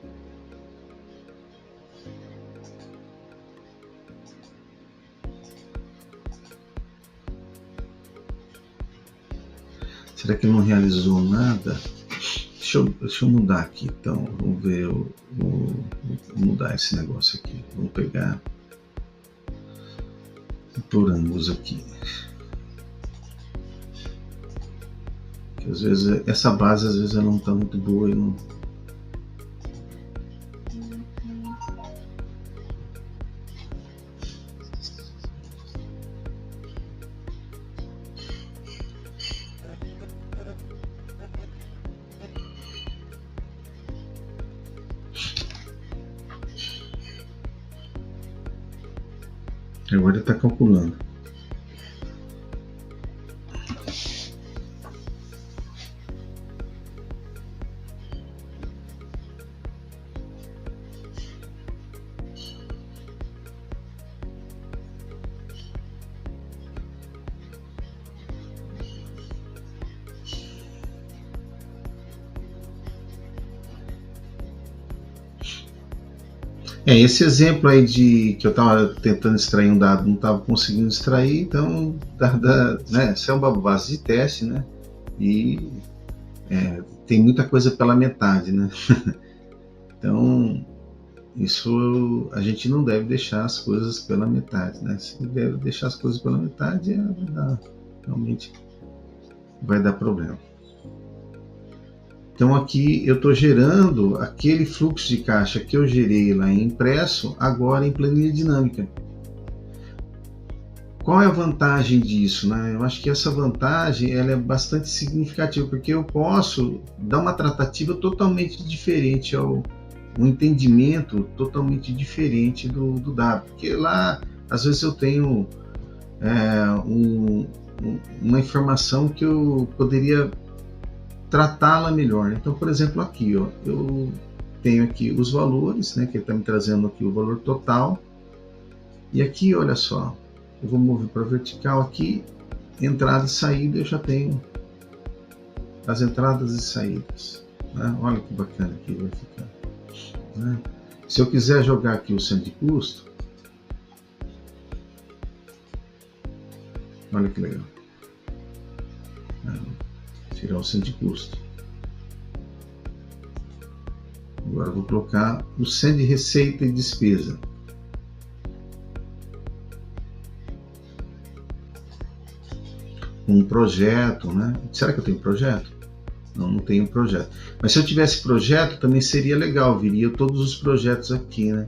Será que não realizou nada? Deixa eu mudar aqui, então. Vamos ver, vou mudar esse negócio aqui. Vou pegar por ambos aqui. Porque às vezes essa base às vezes ela não está muito boa e não. Agora ele está calculando. Esse exemplo aí que eu estava tentando extrair um dado, não estava conseguindo extrair, então né, essa é uma base de teste, né? E tem muita coisa pela metade, né? Então isso a gente não deve deixar as coisas pela metade, né? Se deve deixar as coisas pela metade, realmente vai dar problema. Então aqui eu estou gerando aquele fluxo de caixa que eu gerei lá em impresso, agora em planilha dinâmica. Qual é a vantagem disso, né? Eu acho que essa vantagem ela é bastante significativa, porque eu posso dar uma tratativa totalmente diferente, um entendimento totalmente diferente do dado. Porque lá, às vezes eu tenho uma informação que eu poderia tratá-la melhor. Então, por exemplo, aqui, ó, eu tenho aqui os valores, né, que ele está me trazendo aqui o valor total. E aqui, olha só, eu vou mover para vertical aqui, entrada e saída, eu já tenho as entradas e saídas. Né? Olha que bacana que vai ficar. Né? Se eu quiser jogar aqui o centro de custo, olha que legal. Tirar o centro de custo. Agora eu vou colocar o centro de receita e despesa. Um projeto, né? Será que eu tenho projeto? Não, não tenho projeto. Mas se eu tivesse projeto também seria legal, viria todos os projetos aqui, né?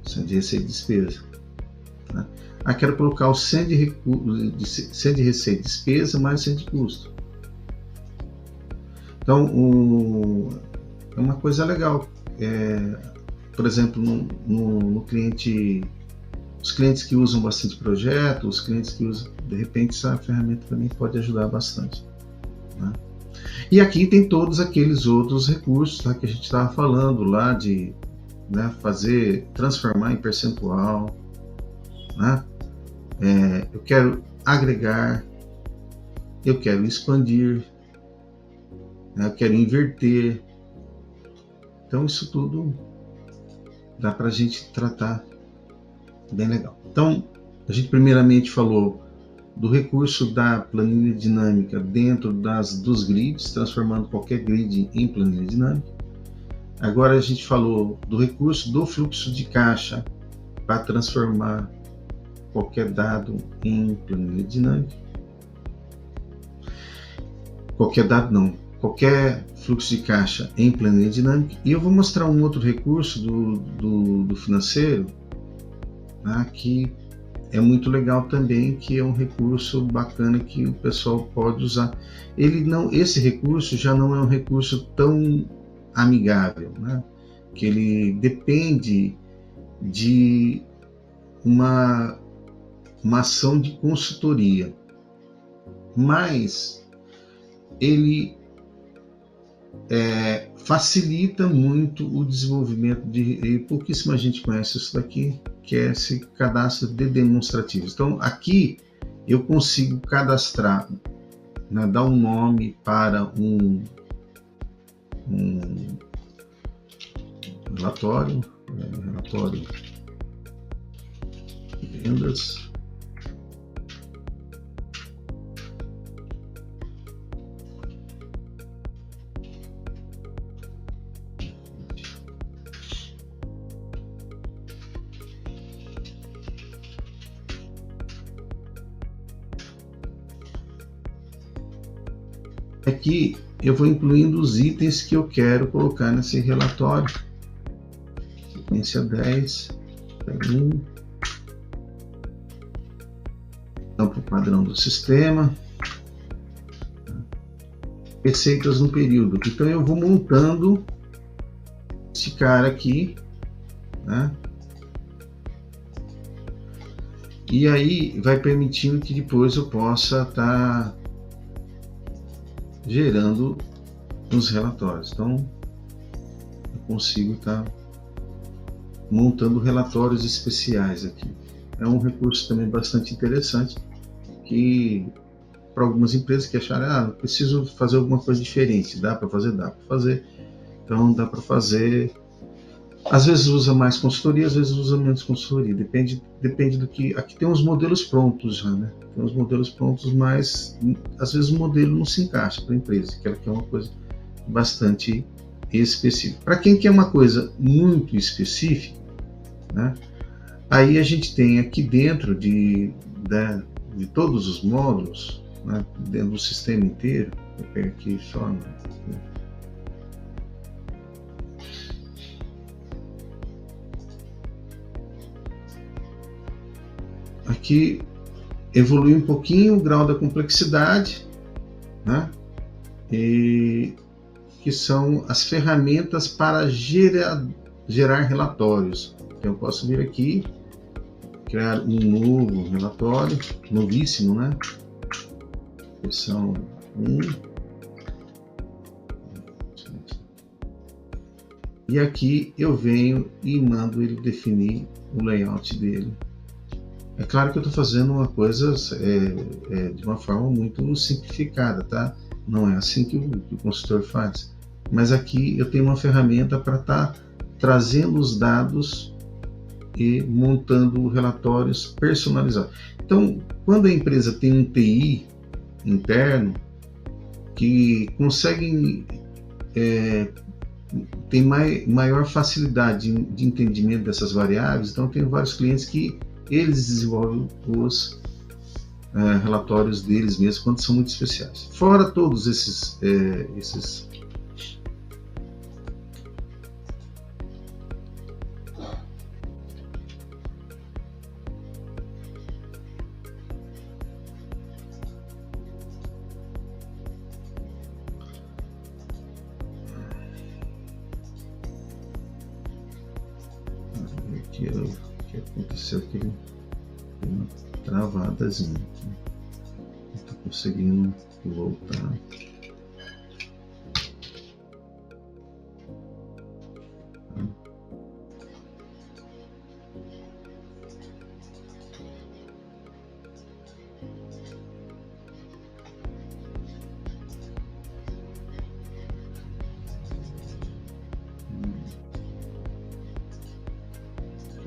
Centro de receita e despesa. Né? Quero colocar o centro de receita e despesa mais o centro de custo. Então, é uma coisa legal. Por exemplo, no cliente, os clientes que usam bastante projeto, os clientes que usam, de repente, essa ferramenta também pode ajudar bastante. Né? E aqui tem todos aqueles outros recursos, tá, que a gente estava falando lá de, né, transformar em percentual. Né? Eu quero agregar, eu quero expandir, né? Eu quero inverter. Então isso tudo dá para a gente tratar bem legal. Então a gente primeiramente falou do recurso da planilha dinâmica dentro dos grids, transformando qualquer grid em planilha dinâmica. Agora a gente falou do recurso do fluxo de caixa para transformar qualquer dado em planilha dinâmica. Qualquer fluxo de caixa em planilha dinâmica. E eu vou mostrar um outro recurso do financeiro, né, que é muito legal também, que é um recurso bacana que o pessoal pode usar. Esse recurso já não é um recurso tão amigável, né, que ele depende de uma ação de consultoria, mas ele facilita muito o desenvolvimento e pouquíssima gente conhece isso daqui, que é esse cadastro de demonstrativos. Então aqui eu consigo cadastrar, né, dar um nome para um relatório de vendas. Aqui eu vou incluindo os itens que eu quero colocar nesse relatório. Sequência 10, 1, campo padrão do sistema, receitas no período. Então eu vou montando esse cara aqui, né? E aí vai permitindo que depois eu possa estar gerando os relatórios. Então eu consigo estar montando relatórios especiais aqui. É um recurso também bastante interessante, que para algumas empresas que acharem, preciso fazer alguma coisa diferente, dá para fazer. Então dá para fazer. Às vezes usa mais consultoria, às vezes usa menos consultoria, depende do que. Aqui tem uns modelos prontos já, né? Tem uns modelos prontos, mas às vezes o modelo não se encaixa para a empresa, que ela quer uma coisa bastante específica. Para quem quer uma coisa muito específica, né? Aí a gente tem aqui dentro de todos os módulos, né? Dentro do sistema inteiro, eu pego aqui só, né? Aqui evolui um pouquinho o grau da complexidade, né? E que são as ferramentas para gerar relatórios. Então eu posso vir aqui, criar um novo relatório, novíssimo, né? Seção 1. E aqui eu venho e mando ele definir o layout dele. É claro que eu estou fazendo uma coisa de uma forma muito simplificada, tá? Não é assim que o consultor faz. Mas aqui eu tenho uma ferramenta para estar trazendo os dados e montando relatórios personalizados. Então, quando a empresa tem um TI interno que consegue tem maior facilidade de entendimento dessas variáveis, então tem vários clientes que eles desenvolvem os relatórios deles mesmos quando são muito especiais. Fora todos esses que aconteceu que ele deu uma travadazinha aqui. Não estou conseguindo voltar.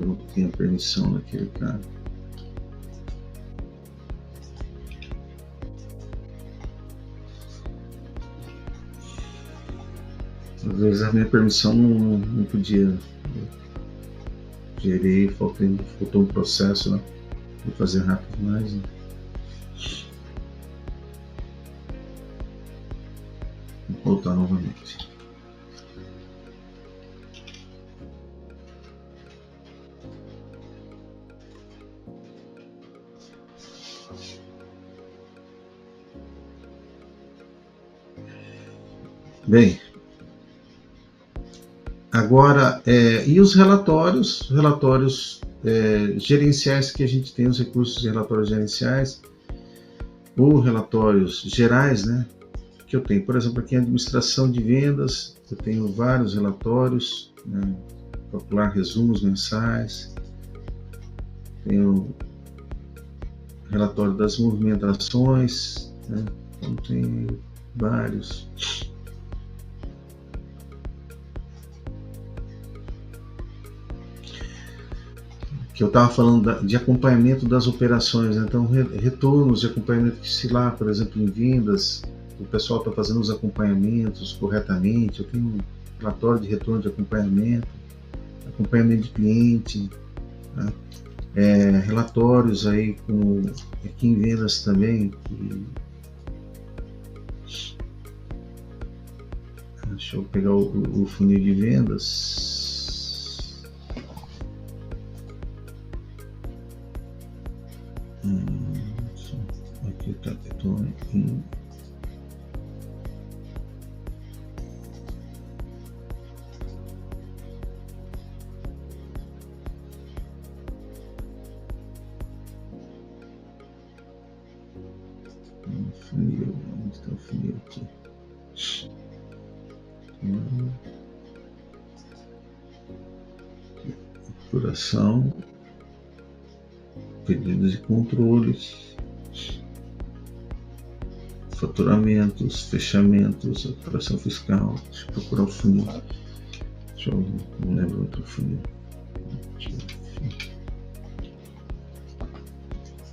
Eu não tinha permissão naquele cara. Às vezes a minha permissão não podia. Gerei, faltou um processo, né? Vou fazer rápido mais. Né? Vou voltar novamente. Bem, agora, e os relatórios gerenciais que a gente tem, os recursos de relatórios gerenciais, ou relatórios gerais, né, que eu tenho. Por exemplo, aqui em administração de vendas, eu tenho vários relatórios, né, calcular resumos mensais, tenho relatório das movimentações, né, então tem vários. Que eu estava falando de acompanhamento das operações, né? Então retornos de acompanhamento que, se lá, por exemplo, em vendas, o pessoal está fazendo os acompanhamentos corretamente, eu tenho um relatório de retorno de acompanhamento de cliente, né? Relatórios aí aqui em vendas também, deixa eu pegar o funil de vendas. Aqui está em funil, onde está o funil aqui? Apuração, pedidos e controles, faturamentos, fechamentos, apuração fiscal. Deixa eu procurar o funil. Não lembro outro funil.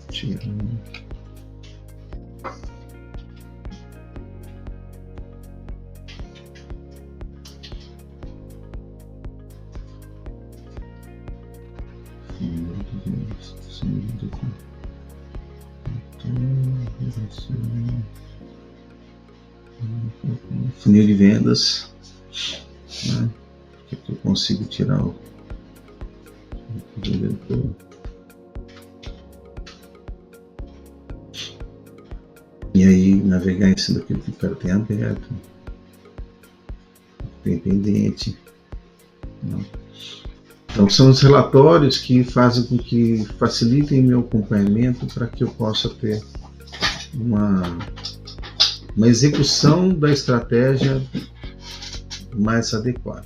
Tira. Funil de vendas, né? Que eu consigo tirar o vendedor. E aí navegar em cima daquilo que o cara tem aberto, tem pendente, né? Então são os relatórios que fazem com que facilitem meu acompanhamento para que eu possa ter uma execução da estratégia mais adequada.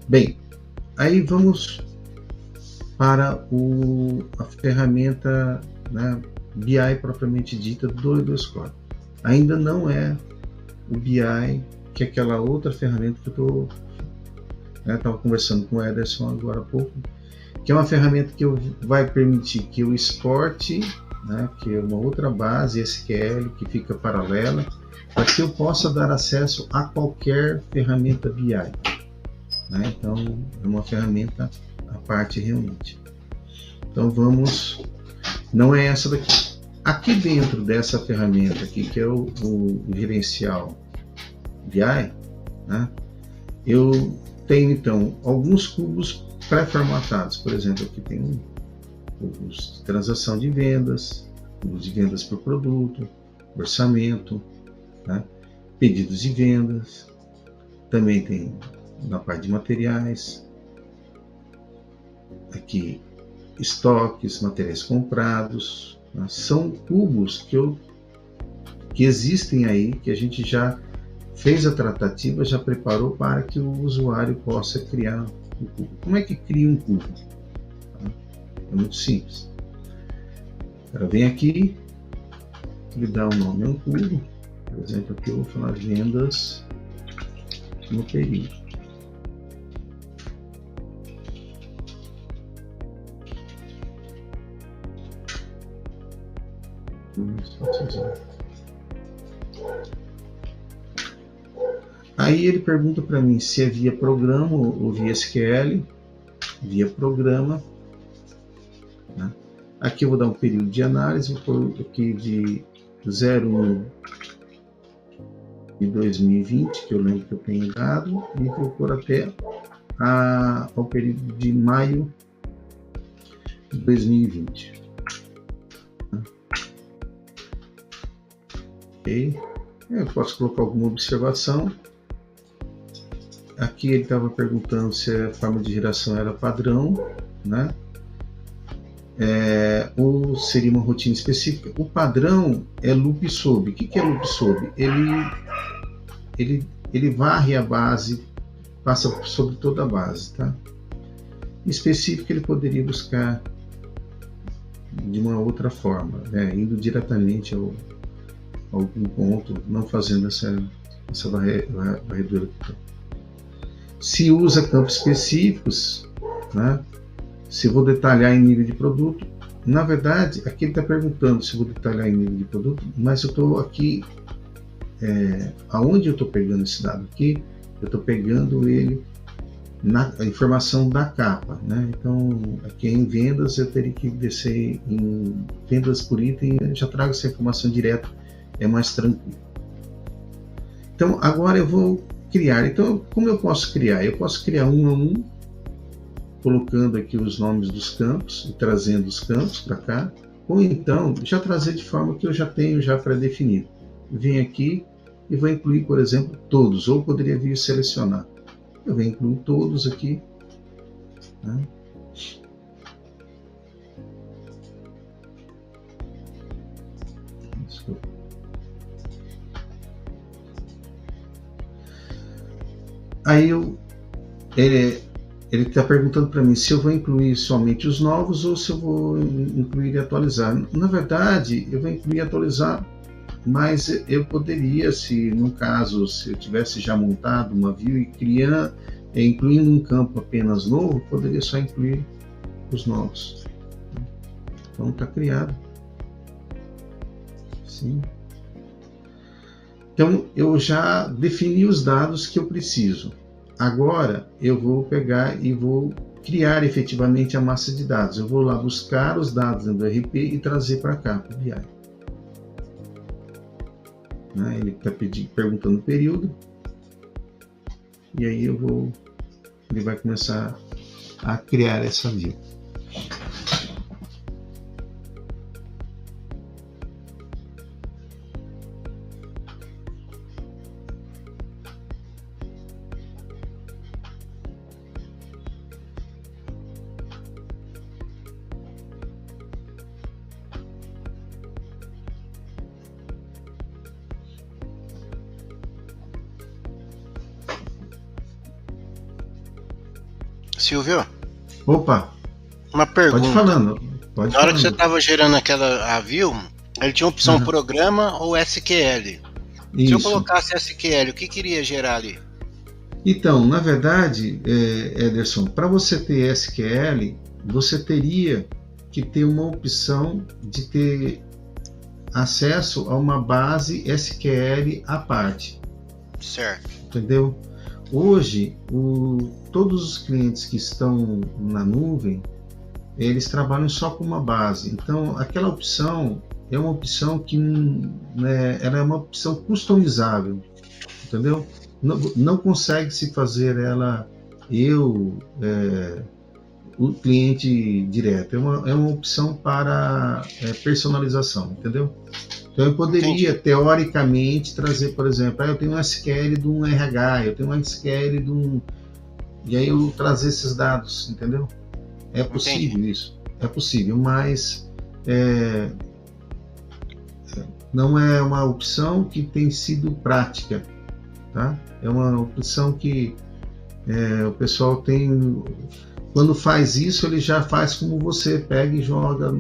Bem, aí vamos para a ferramenta, né, BI propriamente dita do Score. Ainda não é o BI, que é aquela outra ferramenta que eu estava conversando com o Ederson agora há pouco, que é uma ferramenta que vai permitir que eu exporte, né, que é uma outra base SQL que fica paralela, para que eu possa dar acesso a qualquer ferramenta BI. Né? Então, é uma ferramenta à parte realmente. Então, não é essa daqui. Aqui dentro dessa ferramenta aqui, que é o gerencial BI, né, eu tenho então alguns cubos pré-formatados. Por exemplo, aqui tem cubos de transação de vendas, cubos de vendas por produto, orçamento, né, pedidos de vendas. Também tem na parte de materiais, aqui estoques, materiais comprados, né, são cubos que existem aí, que a gente já fez a tratativa, já preparou para que o usuário possa criar um cubo. Como é que cria um cubo? É muito simples. Ela vem aqui, ele dá um nome a um cubo. Por exemplo, aqui eu vou falar vendas no período. Aí ele pergunta para mim se é via programa ou via SQL. Via programa. Né? Aqui eu vou dar um período de análise, vou pôr aqui de 01 de 2020, que eu lembro que eu tenho dado, e vou pôr até ao período de maio de 2020. Ok. Eu posso colocar alguma observação. Aqui ele estava perguntando se a forma de geração era padrão, né? Ou seria uma rotina específica. O padrão é loop sub. O que é loop sub? Ele varre a base, passa sobre toda a base, tá? Específico ele poderia buscar de uma outra forma, né? Indo diretamente a algum ponto, não fazendo essa varredura. Se usa campos específicos, né? Se vou detalhar em nível de produto, na verdade, aqui ele está perguntando se vou detalhar em nível de produto, mas eu estou aqui, aonde eu estou pegando esse dado aqui, eu estou pegando ele a informação da capa, né? Então, aqui em vendas, eu teria que descer em vendas por item, eu já trago essa informação direto, é mais tranquilo. Então, agora eu vou criar. Então, como eu posso criar? Eu posso criar um a um, colocando aqui os nomes dos campos e trazendo os campos para cá, ou então já trazer de forma que eu já tenho já pré-definido. Venho aqui e vou incluir, por exemplo, todos, ou poderia vir selecionar. Eu venho incluir todos aqui, né? Desculpa. Aí ele está perguntando para mim se eu vou incluir somente os novos ou se eu vou incluir e atualizar. Na verdade, eu vou incluir e atualizar, mas eu poderia, se no caso, se eu tivesse já montado uma view e incluindo um campo apenas novo, poderia só incluir os novos. Então está criado. Sim. Então eu já defini os dados que eu preciso. Agora eu vou pegar e vou criar efetivamente a massa de dados. Eu vou lá buscar os dados dentro do RP e trazer para cá, para o BI. Ele está perguntando o período. E aí ele vai começar a criar essa view. Silvio? Opa! Uma pergunta. Pode falando. Na hora que você estava gerando a view, ele tinha opção programa ou SQL. Isso. Se eu colocasse SQL, o que queria gerar ali? Então, na verdade, Ederson, para você ter SQL, você teria que ter uma opção de ter acesso a uma base SQL à parte. Certo. Entendeu? Hoje, todos os clientes que estão na nuvem, eles trabalham só com uma base. Então, aquela opção é uma opção que ela é uma opção customizável, entendeu? Não consegue se fazer ela o cliente direto. É uma opção para personalização, entendeu? Então eu poderia, teoricamente, trazer, por exemplo, eu tenho um SQL de um RH, eu tenho um SQL de um... E aí eu trazer esses dados, entendeu? É possível isso, é possível, mas não é uma opção que tem sido prática, tá? É uma opção que o pessoal tem... Quando faz isso, ele já faz como você pega e joga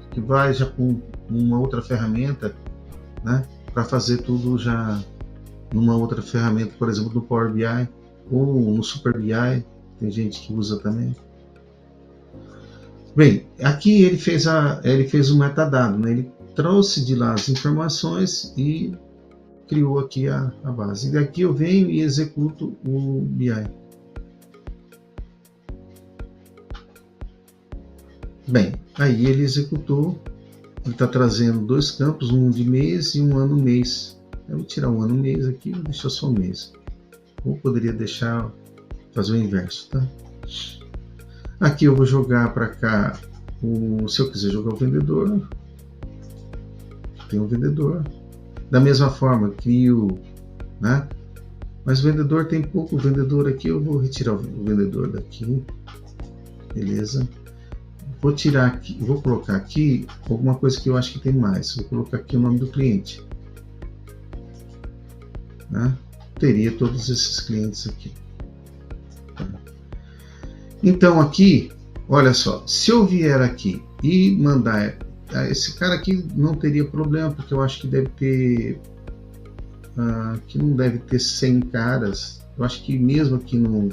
que vai já com uma outra ferramenta, né? Para fazer tudo já numa outra ferramenta, por exemplo, no Power BI ou no Super BI, tem gente que usa também. Bem, aqui ele fez o metadado, né? Ele trouxe de lá as informações e criou aqui a base. E daqui eu venho e executo o BI. Bem, aí ele executou, ele está trazendo dois campos, um de mês e um ano mês. Eu vou tirar um ano mês aqui e vou deixar só mês. Ou poderia deixar, fazer o inverso, tá? Aqui eu vou jogar para cá, se eu quiser jogar o vendedor, tem um vendedor. Da mesma forma, crio, né? Mas o vendedor tem pouco vendedor aqui, eu vou retirar o vendedor daqui, beleza? Vou tirar aqui, vou colocar aqui alguma coisa que eu acho que tem mais. Vou colocar aqui o nome do cliente, né? Teria todos esses clientes aqui. Então aqui, olha só, se eu vier aqui e mandar, esse cara aqui não teria problema, porque eu acho que deve ter, que não deve ter 100 caras. Eu acho que mesmo aqui no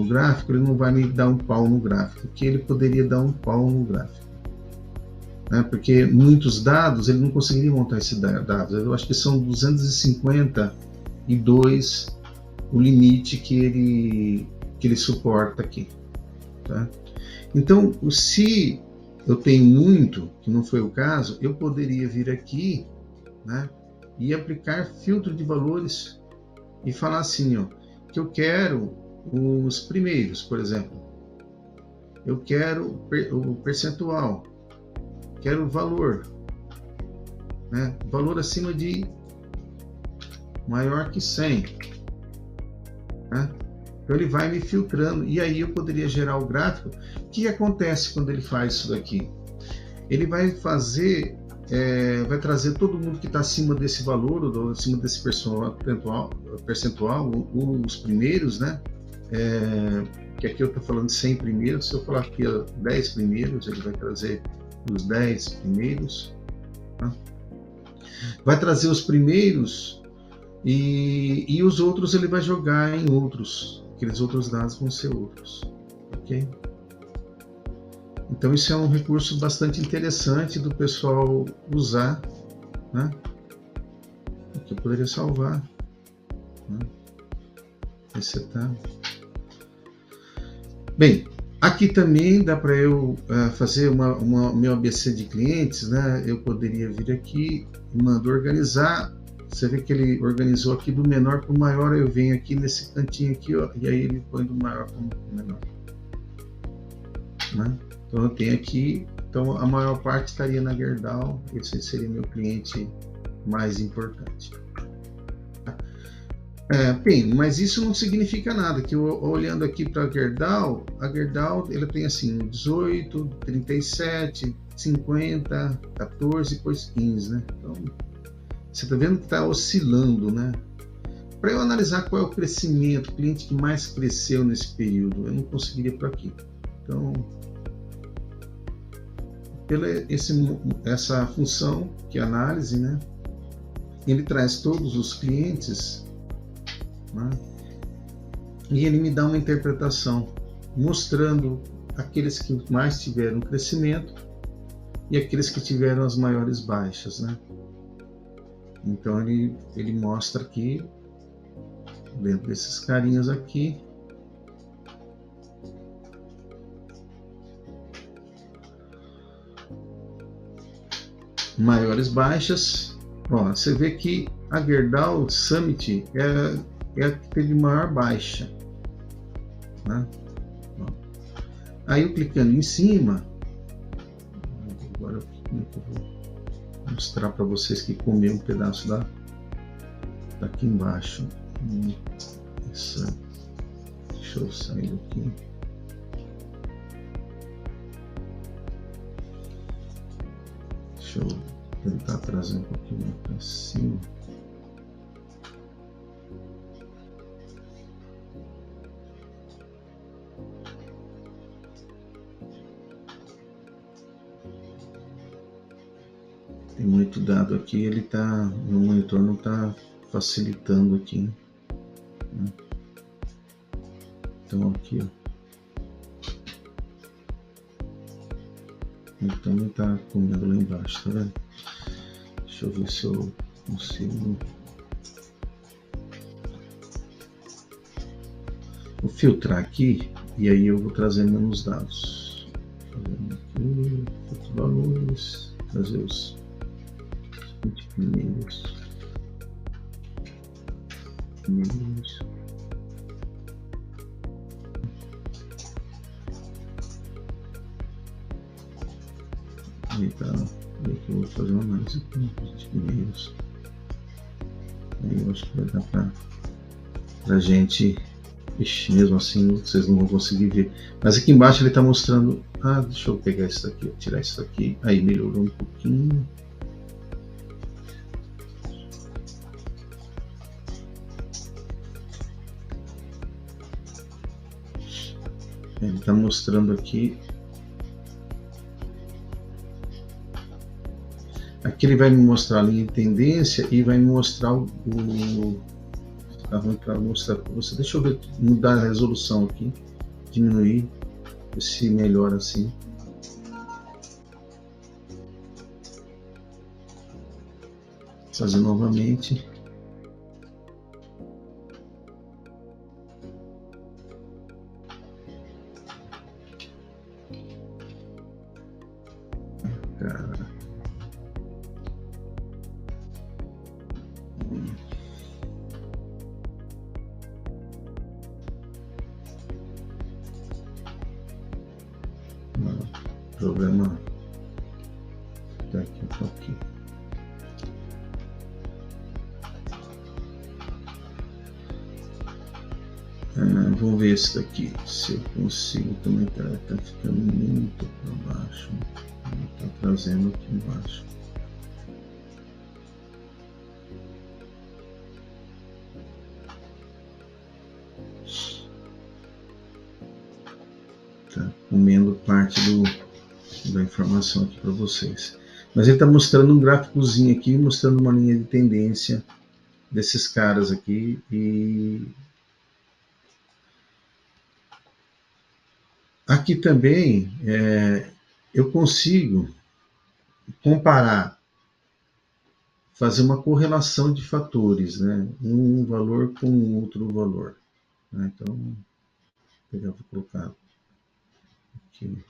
gráfico, ele não vai me dar um pau no gráfico, que ele poderia dar um pau no gráfico, né? Porque muitos dados ele não conseguiria montar esses dados. Eu acho que são 252 o limite que ele suporta aqui, tá? Então, se eu tenho muito, que não foi o caso, eu poderia vir aqui, né, e aplicar filtro de valores e falar assim, ó, que eu quero os primeiros, por exemplo. Eu quero o percentual, quero o valor, né? Valor acima de maior que 100, né? Então ele vai me filtrando e aí eu poderia gerar o gráfico. O que acontece quando ele faz isso daqui? Ele vai fazer, vai trazer todo mundo que está acima desse valor, ou acima desse percentual, os primeiros, né? Que aqui eu estou falando de 100 primeiros. Se eu falar aqui 10 primeiros, ele vai trazer os 10 primeiros, tá? Vai trazer os primeiros e os outros ele vai jogar em outros. Aqueles outros dados vão ser outros, ok? Então isso é um recurso bastante interessante do pessoal usar, né? Aqui eu poderia salvar, né? Resetar. Bem, aqui também dá para eu fazer meu ABC de clientes, né? Eu poderia vir aqui e mando organizar. Você vê que ele organizou aqui do menor para o maior. Eu venho aqui nesse cantinho aqui, ó, e aí ele põe do maior para o menor, né? Então eu tenho aqui, então a maior parte estaria na Gerdau. Esse seria meu cliente mais importante. Bem, mas isso não significa nada, que eu, olhando aqui para a Gerdau ela tem assim 18, 37, 50, 14, depois 15, né? Então você está vendo que está oscilando, né? Para eu analisar qual é o crescimento, o cliente que mais cresceu nesse período, eu não conseguiria por aqui. Então, pela essa função que é análise, né? Ele traz todos os clientes, né? E ele me dá uma interpretação, mostrando aqueles que mais tiveram crescimento e aqueles que tiveram as maiores baixas, né? Então ele mostra aqui, dentro desses carinhas aqui, maiores baixas. Ó, você vê que a Gerdau Summit é a que teve maior baixa, né? Ó. Aí eu clicando em cima, agora como é que eu vou mostrar para vocês que comer um pedaço daqui embaixo. Deixa eu sair daqui. Deixa eu tentar trazer um pouquinho para cima. Tem muito dado aqui, ele tá, meu monitor não está facilitando aqui, né? Então aqui, ó, ele também está comendo lá embaixo, tá vendo? Deixa eu ver se eu consigo. Vou filtrar aqui e aí eu vou trazer menos dados. Aqui, outros valores, trazer os 20 primeiros. Aí tá, aí que eu vou fazer uma análise aqui, 20 primeiros. Aí eu acho que vai dar pra gente. Ixi, mesmo assim vocês não vão conseguir ver. Mas aqui embaixo ele está mostrando. Ah, deixa eu pegar isso daqui, tirar isso daqui. Aí melhorou um pouquinho. Ele está mostrando aqui. Aqui ele vai me mostrar a linha de tendência e vai me mostrar tá ruim para mostrar para você. Deixa eu ver, mudar a resolução aqui, diminuir, ver se melhora assim. Fazer novamente. Cara. Problema daqui para aqui. Vou ver esse daqui, se eu consigo também. Tá ficando muito para baixo, tá trazendo aqui embaixo. Tá comendo parte da informação aqui para vocês. Mas ele está mostrando um gráficozinho aqui, mostrando uma linha de tendência desses caras aqui. E aqui também eu consigo comparar, fazer uma correlação de fatores, né? Um valor com outro valor. Né? Então, vou pegar, vou colocar aqui.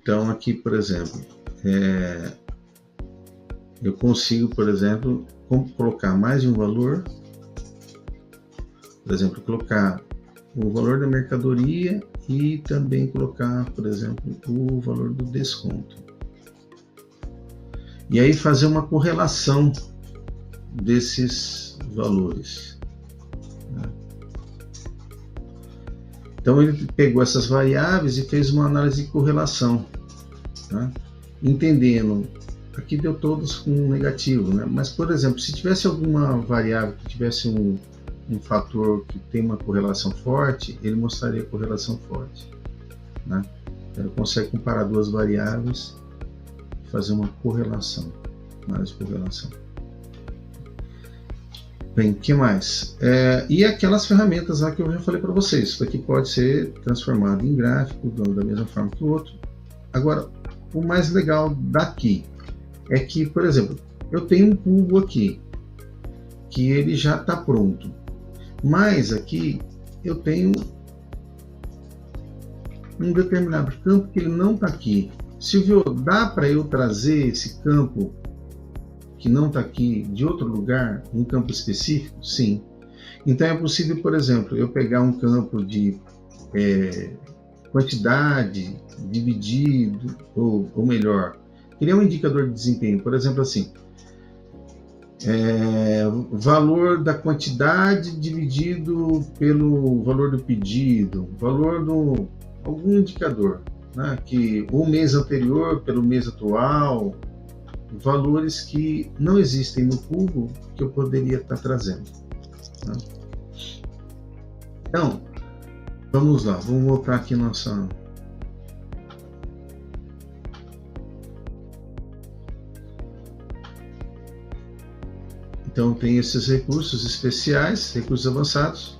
Então aqui, por exemplo, eu consigo, por exemplo, colocar mais de um valor, por exemplo, colocar o valor da mercadoria e também colocar, por exemplo, o valor do desconto. E aí fazer uma correlação desses valores. Então ele pegou essas variáveis e fez uma análise de correlação, né? Entendendo, aqui deu todos com negativo, né? Mas por exemplo, se tivesse alguma variável que tivesse um fator que tem uma correlação forte, ele mostraria a correlação forte, né? Então, ele consegue comparar duas variáveis e fazer uma correlação, análise de correlação. Bem, o que mais? E aquelas ferramentas lá que eu já falei para vocês. Isso aqui pode ser transformado em gráfico da mesma forma que o outro. Agora, o mais legal daqui é que, por exemplo, eu tenho um cubo aqui que ele já está pronto, mas aqui eu tenho um determinado campo que ele não está aqui. Silvio, dá para eu trazer esse campo que não está aqui de outro lugar, um campo específico? Sim. Então é possível, por exemplo, eu pegar um campo de quantidade dividido, ou melhor, Ele é um indicador de desempenho. Por exemplo, assim, valor da quantidade dividido pelo valor do pedido, valor do algum indicador, né? Que o mês anterior pelo mês atual, valores que não existem no cubo que eu poderia estar trazendo, né? Então, vamos lá, vamos voltar aqui nossa... Então tem esses recursos especiais, recursos avançados.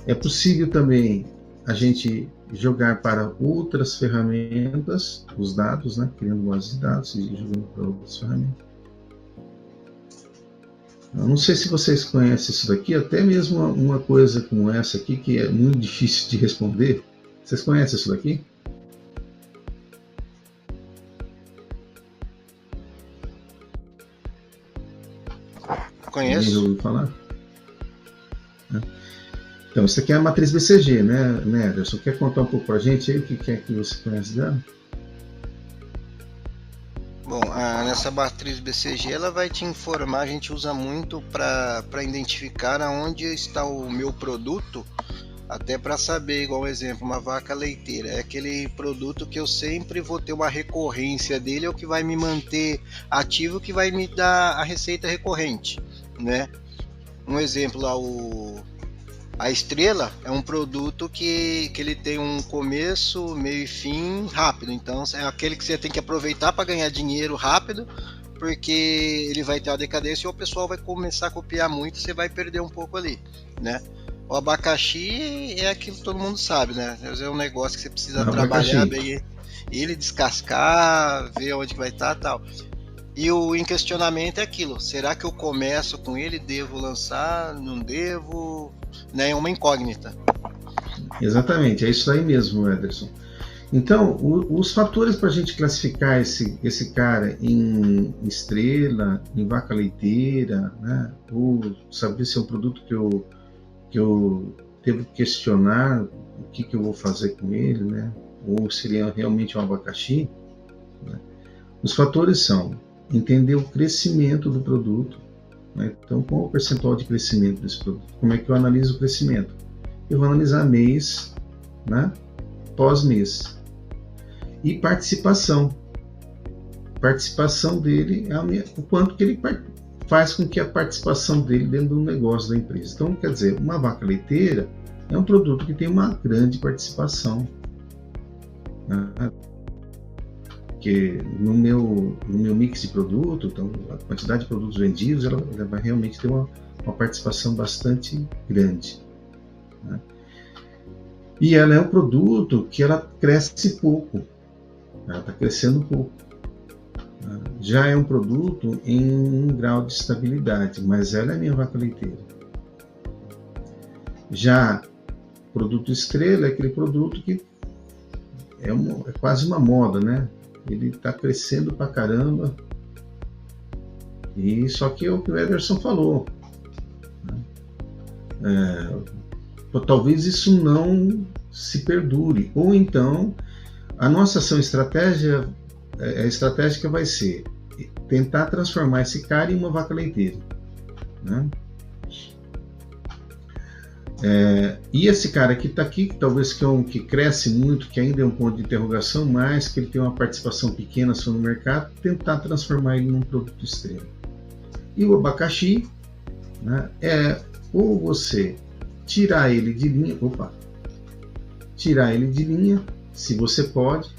É possível também a gente jogar para outras ferramentas os dados, né? Criando bases de dados e jogando para outras ferramentas. Eu não sei se vocês conhecem isso daqui, até mesmo uma coisa como essa aqui, que é muito difícil de responder. Vocês conhecem isso daqui? Conheço. Ouviu falar? Então, isso aqui é a matriz BCG, né, Ederson? Quer contar um pouco para a gente aí o que é que você conhece dela? Bom, nessa matriz BCG ela vai te informar, a gente usa muito para identificar aonde está o meu produto, até para saber, igual exemplo, uma vaca leiteira, é aquele produto que eu sempre vou ter uma recorrência dele, é o que vai me manter ativo, que vai me dar a receita recorrente, né? Um exemplo lá, a Estrela é um produto que ele tem um começo, meio e fim rápido. Então é aquele que você tem que aproveitar para ganhar dinheiro rápido, porque ele vai ter uma decadência e o pessoal vai começar a copiar muito, você vai perder um pouco ali, né? O abacaxi é aquilo que todo mundo sabe, né? É um negócio que você precisa trabalhar bem ele, descascar, ver onde que vai estar e tal. E o em questionamento é aquilo, será que eu começo com ele, devo lançar, não devo, né? É uma incógnita. Exatamente, é isso aí mesmo, Ederson. Então, os fatores para a gente classificar esse cara em estrela, em vaca leiteira, né? Ou saber se é um produto que eu devo questionar o que eu vou fazer com ele, né? Ou seria realmente um abacaxi, né? Os fatores são entender o crescimento do produto, né? Então, qual é o percentual de crescimento desse produto? Como é que eu analiso o crescimento? Eu vou analisar mês, né? Pós-mês. E participação. Participação dele é o quanto que ele faz com que a participação dele dentro do negócio da empresa. Então, quer dizer, uma vaca leiteira é um produto que tem uma grande participação, né? Porque no meu mix de produto, então, a quantidade de produtos vendidos, ela vai realmente ter uma participação bastante grande, né? E ela é um produto que ela cresce pouco, ela está crescendo pouco. Já é um produto em um grau de estabilidade, mas ela é minha vaca leiteira. Já o produto estrela é aquele produto que é quase uma moda, né? Ele está crescendo pra caramba. E só que é o que o Ederson falou, né? Talvez isso não se perdure. Ou então a nossa ação estratégica vai ser tentar transformar esse cara em uma vaca leiteira, né? E esse cara que está aqui, que talvez que cresce muito, que ainda é um ponto de interrogação, mas que ele tem uma participação pequena só no mercado, tentar transformar ele num produto estrela. E o abacaxi, né, ou você tirar ele de linha, se você pode,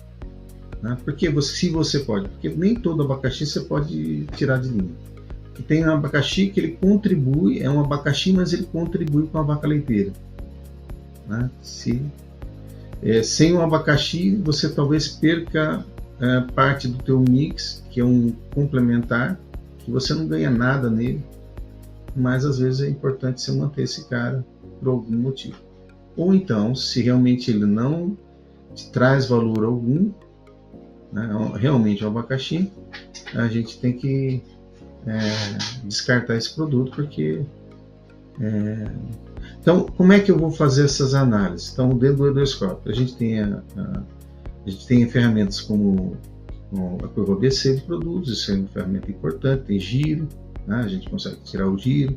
né? Se você pode, porque nem todo abacaxi você pode tirar de linha. Que tem um abacaxi que ele contribui, é um abacaxi, mas ele contribui com a vaca leiteira, né? Sem um abacaxi, você talvez perca parte do teu mix, que é um complementar, que você não ganha nada nele, mas às vezes é importante você manter esse cara por algum motivo. Ou então, se realmente ele não te traz valor algum, né, realmente é um abacaxi, a gente tem que descartar esse produto, porque então, como é que eu vou fazer essas análises? Então, dentro do Edorscope a gente tem ferramentas como a curva ABC de produtos, isso é uma ferramenta importante, tem giro, né? A gente consegue tirar o giro,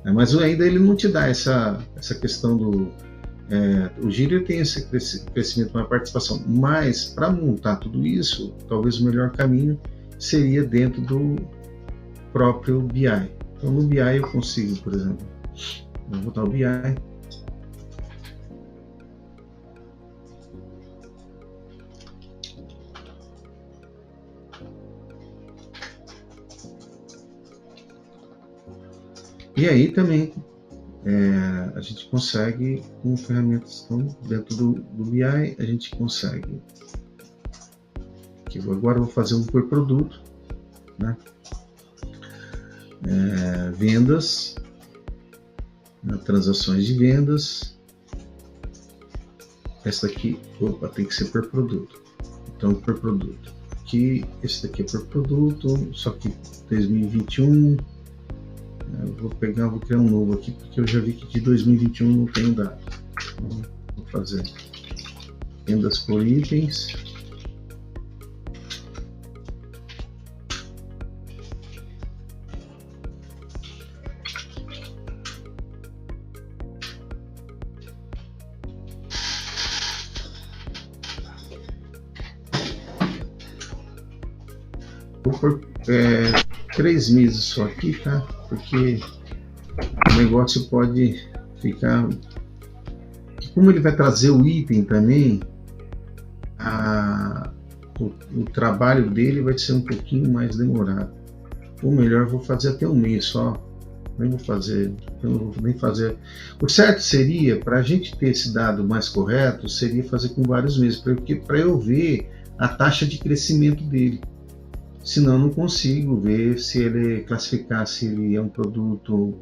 né? Mas ainda ele não te dá essa questão do... o giro tem esse crescimento, uma participação, mas para montar tudo isso, talvez o melhor caminho seria dentro do próprio BI. Então no BI eu consigo, por exemplo, vou botar o BI, e aí também a gente consegue, com ferramentas dentro do BI, a gente consegue. Aqui, agora eu vou fazer um por produto, né? Vendas, né? Transações de vendas. Essa daqui, tem que ser por produto. Então, por produto. Aqui, esse daqui é por produto, só que 2021. Eu vou criar um novo aqui, porque eu já vi que de 2021 não tem dado. Então, vou fazer vendas por itens. Vou por 3 meses só aqui, tá? Porque o negócio pode ficar... Como ele vai trazer o item também, o trabalho dele vai ser um pouquinho mais demorado. Ou melhor, vou fazer até um mês só. Nem vou fazer, eu não vou nem fazer. O certo seria, para a gente ter esse dado mais correto, seria fazer com vários meses, porque para eu ver a taxa de crescimento dele. Senão eu não consigo ver se ele classificar se ele é um produto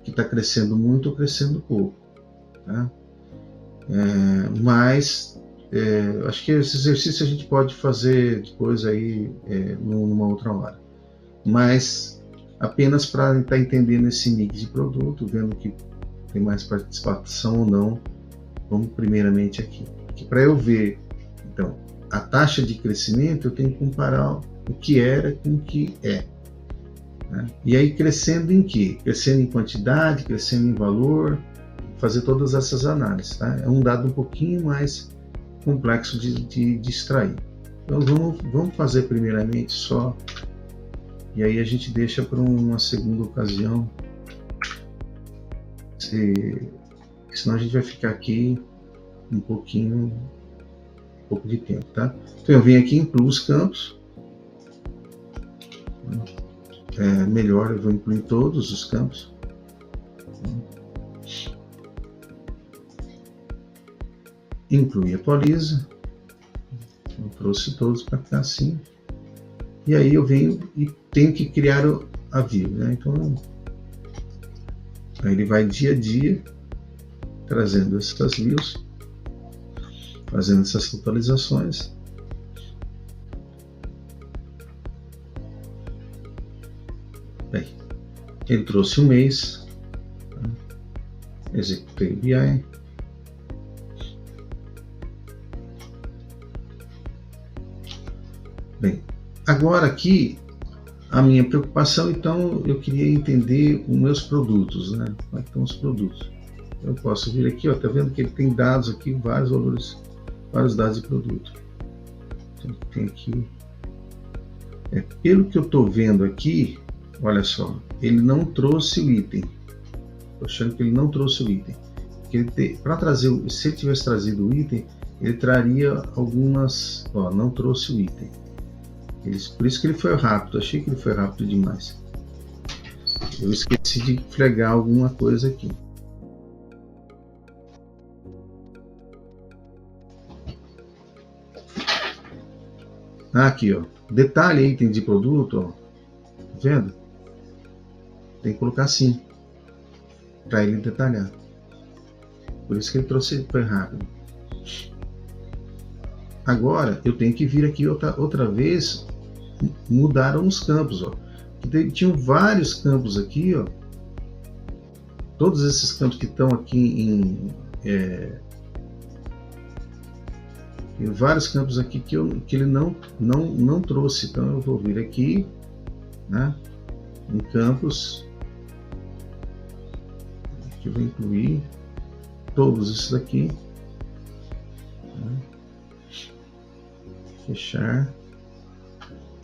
que está crescendo muito ou crescendo pouco, tá? Mas acho que esse exercício a gente pode fazer depois aí numa outra hora. Mas apenas para estar entendendo esse mix de produto, vendo que tem mais participação ou não, vamos primeiramente aqui. Para eu ver, então, a taxa de crescimento, eu tenho que comparar o que era com o que é, né? E aí crescendo em quê? Crescendo em quantidade, crescendo em valor, fazer todas essas análises, tá? É um dado um pouquinho mais complexo de extrair. Então vamos fazer primeiramente só, e aí a gente deixa para uma segunda ocasião, senão a gente vai ficar aqui um pouco de tempo, tá? Então eu venho aqui, incluo os campos. Melhor, eu vou incluir todos os campos. Inclui e atualiza. Eu trouxe todos para ficar assim. E aí eu venho e tenho que criar a view, né? Então aí ele vai dia a dia trazendo essas views, fazendo essas atualizações. Bem, ele trouxe um mês, tá? Executei o BI. Bem, agora aqui a minha preocupação, então eu queria entender os meus produtos, né? Como é que estão os produtos? Eu posso vir aqui, ó, tá vendo que ele tem dados aqui, vários valores, vários dados de produto. Então, tem aqui, pelo que eu estou vendo aqui, olha só, ele não trouxe o item. Estou achando que ele não trouxe o item. Para trazer, se ele tivesse trazido o item, ele traria algumas, ó, não trouxe o item. Por isso que ele foi rápido, achei que ele foi rápido demais. Eu esqueci de flegar alguma coisa aqui. Aqui, ó, detalhe item de produto, ó, tá vendo? Tem que colocar assim, para ele detalhar. Por isso que ele trouxe, foi rápido. Agora eu tenho que vir aqui outra vez, mudaram os campos, ó. Tinham vários campos aqui, ó. Todos esses campos que estão aqui Tem vários campos aqui que ele não trouxe, então eu vou vir aqui, né, em campos, que eu vou incluir todos esses daqui, né, fechar,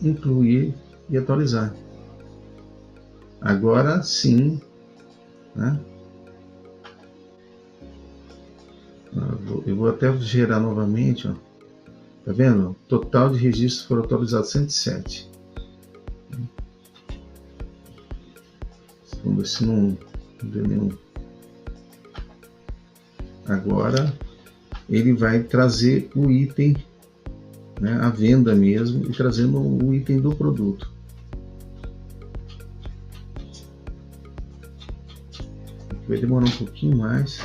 incluir e atualizar. Agora sim, né, eu vou até gerar novamente, ó. Tá vendo? Total de registros foram atualizados 107. Vamos ver se não deu nenhum. Agora ele vai trazer o item, né, a venda mesmo, e trazendo o item do produto. Vai demorar um pouquinho mais.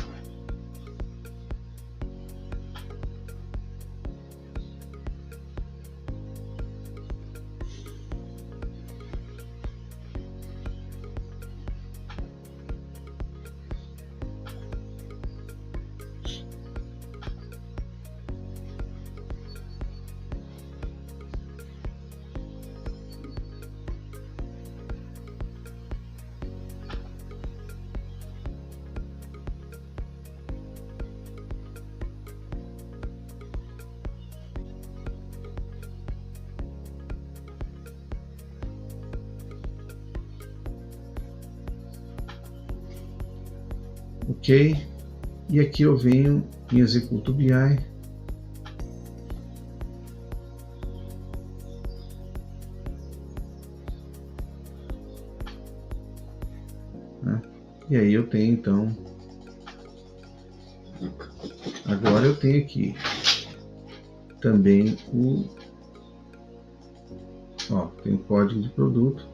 Ok, e aqui eu venho e executo o BI, né? E aí eu tenho então, agora eu tenho aqui também tem o código de produto,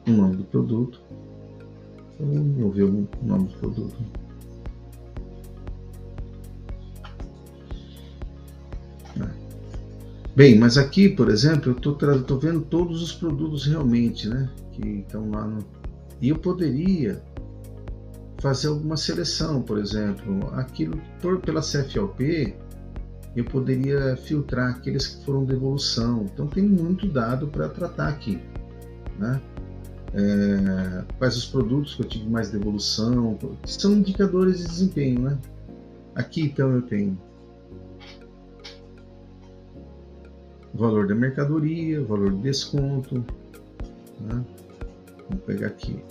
o nome do produto. Vou ver o nome do produto. Bem, mas aqui, por exemplo, eu estou vendo todos os produtos realmente, né, que estão lá no... E eu poderia fazer alguma seleção, por exemplo, aquilo pela CFLP, eu poderia filtrar aqueles que foram devolução. Então tem muito dado para tratar aqui, né? Quais os produtos que eu tive mais devolução, são indicadores de desempenho, né? Aqui então eu tenho o valor da mercadoria, o valor de desconto, né? Vamos pegar aqui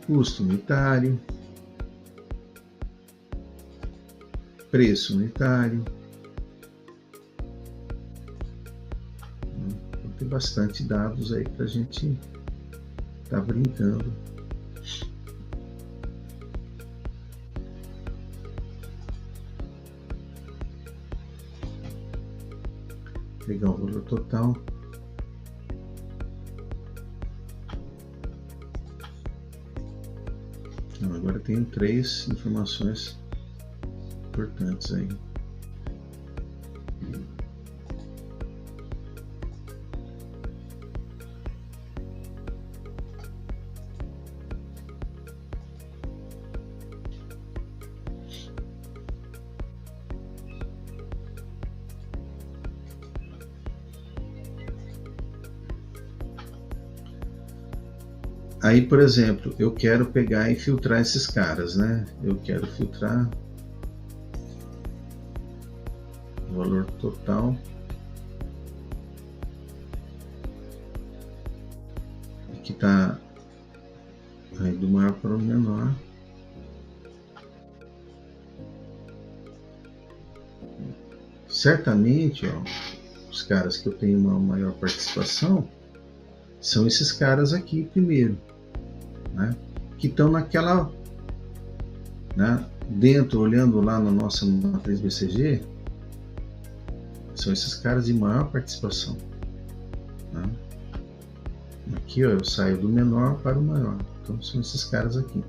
custo unitário, preço unitário. Então, tem bastante dados aí para a gente estar brincando. Pegar o valor total. Então, agora tenho 3 informações importantes aí. Aí, por exemplo, eu quero pegar e filtrar esses caras, né? Eu quero filtrar o valor total. Aqui está aí do maior para o menor. Certamente, ó, os caras que eu tenho uma maior participação são esses caras aqui primeiro, né, que estão naquela, né, dentro, olhando lá na nossa matriz BCG, são esses caras de maior participação, né? Aqui, ó, eu saio do menor para o maior, então são esses caras aqui.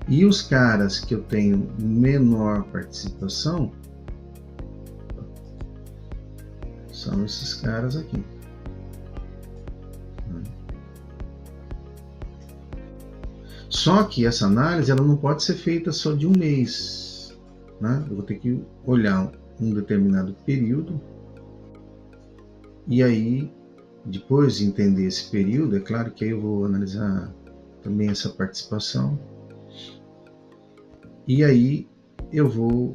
E os caras que eu tenho menor participação são esses caras aqui. Só que essa análise ela não pode ser feita só de um mês, né? Eu vou ter que olhar um determinado período e aí, depois de entender esse período, é claro que aí eu vou analisar também essa participação e aí eu vou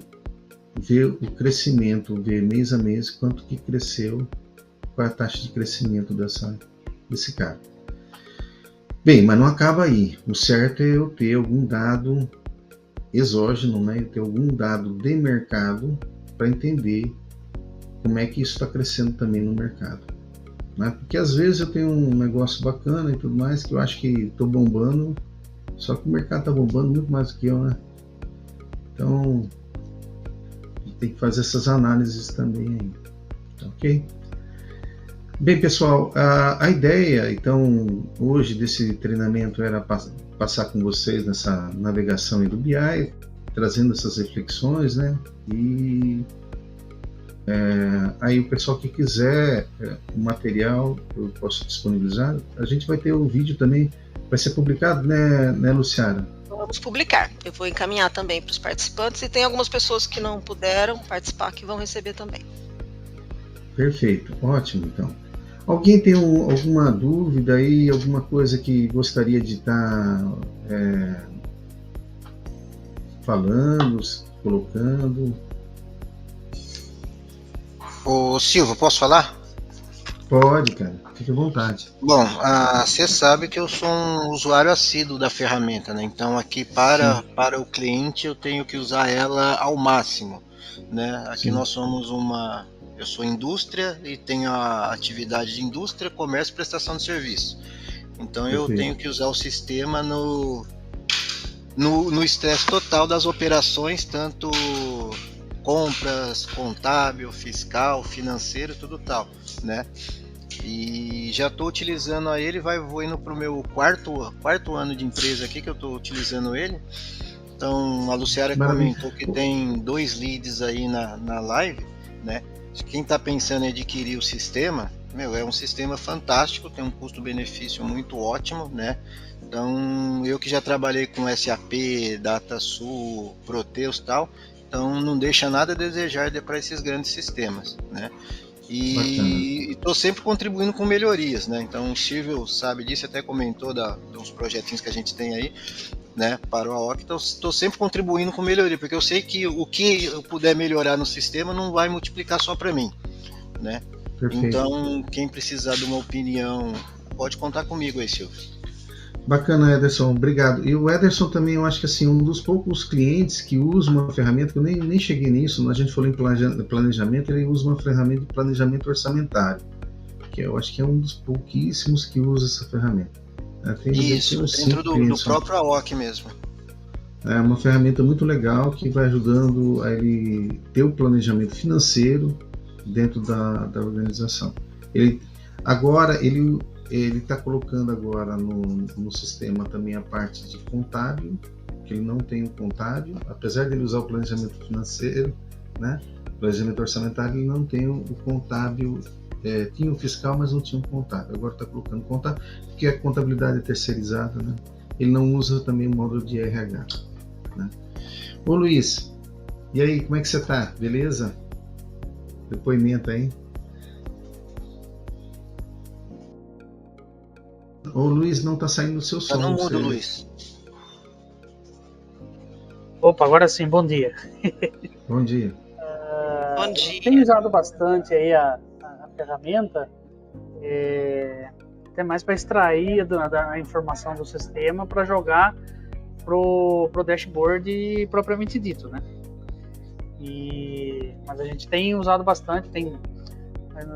ver o crescimento, ver mês a mês quanto que cresceu, qual é a taxa de crescimento desse cara. Bem, mas não acaba aí. O certo é eu ter algum dado exógeno, né? Eu ter algum dado de mercado para entender como é que isso está crescendo também no mercado. Né? Porque às vezes eu tenho um negócio bacana e tudo mais que eu acho que estou bombando, só que o mercado está bombando muito mais do que eu, né? Então, tem que fazer essas análises também aí. Ok? Bem, pessoal, a ideia, então, hoje desse treinamento era passar com vocês nessa navegação do BI, trazendo essas reflexões, né? E aí o pessoal que quiser o material, eu posso disponibilizar. A gente vai ter o vídeo também, vai ser publicado, né, Luciana? Vamos publicar. Eu vou encaminhar também para os participantes e tem algumas pessoas que não puderam participar que vão receber também. Perfeito, ótimo, então. Alguém tem alguma dúvida aí, alguma coisa que gostaria de estar falando, colocando? Ô Silva, posso falar? Pode, cara, fique à vontade. Bom, você sabe que eu sou um usuário assíduo da ferramenta, né? Então aqui para o cliente eu tenho que usar ela ao máximo, né? Aqui nós somos eu sou indústria e tenho a atividade de indústria, comércio e prestação de serviço. Então eu tenho que usar o sistema no estresse total das operações, tanto compras, contábil, fiscal, financeiro, tudo tal, né? E já estou utilizando ele, vou indo para o meu quarto ano de empresa aqui que eu estou utilizando ele. Então a Luciana comentou que tem 2 leads aí na live, né? Quem está pensando em adquirir o sistema, é um sistema fantástico, tem um custo-benefício muito ótimo, né? Então eu que já trabalhei com SAP, DataSul, Proteus e tal, então não deixa nada a desejar para esses grandes sistemas, né? E estou sempre contribuindo com melhorias, né? Então o Silvio sabe disso, até comentou dos projetinhos que a gente tem aí, né, para o AOC. Então estou sempre contribuindo com melhoria, porque eu sei que o que eu puder melhorar no sistema não vai multiplicar só para mim, né? Perfeito. Então quem precisar de uma opinião pode contar comigo aí, Silvio. Bacana, Ederson, obrigado. E o Ederson também, eu acho que assim, um dos poucos clientes que usa uma ferramenta, que eu nem cheguei nisso, a gente falou em planejamento, ele usa uma ferramenta de planejamento orçamentário, que eu acho que é um dos pouquíssimos que usa essa ferramenta. Isso, dentro do próprio AOC mesmo. É uma ferramenta muito legal que vai ajudando a ele ter o planejamento financeiro dentro da organização. Ele está colocando agora no sistema também a parte de contábil, que ele não tem o contábil, apesar de ele usar o planejamento financeiro, né? Planejamento orçamentário, ele não tem o contábil, tinha o fiscal, mas não tinha o contábil. Agora está colocando contábil, porque a contabilidade é terceirizada, né? Ele não usa também o módulo de RH, né? Ô Luiz, e aí, como é que você está? Beleza? Depoimento aí. O Luiz não está saindo do seu som. Tá no mudo, Luiz. Opa, agora sim, bom dia. Bom dia. Bom dia. Tenho usado bastante aí a ferramenta, até mais para extrair a informação do sistema para jogar pro dashboard propriamente dito, né? Mas a gente tem usado bastante,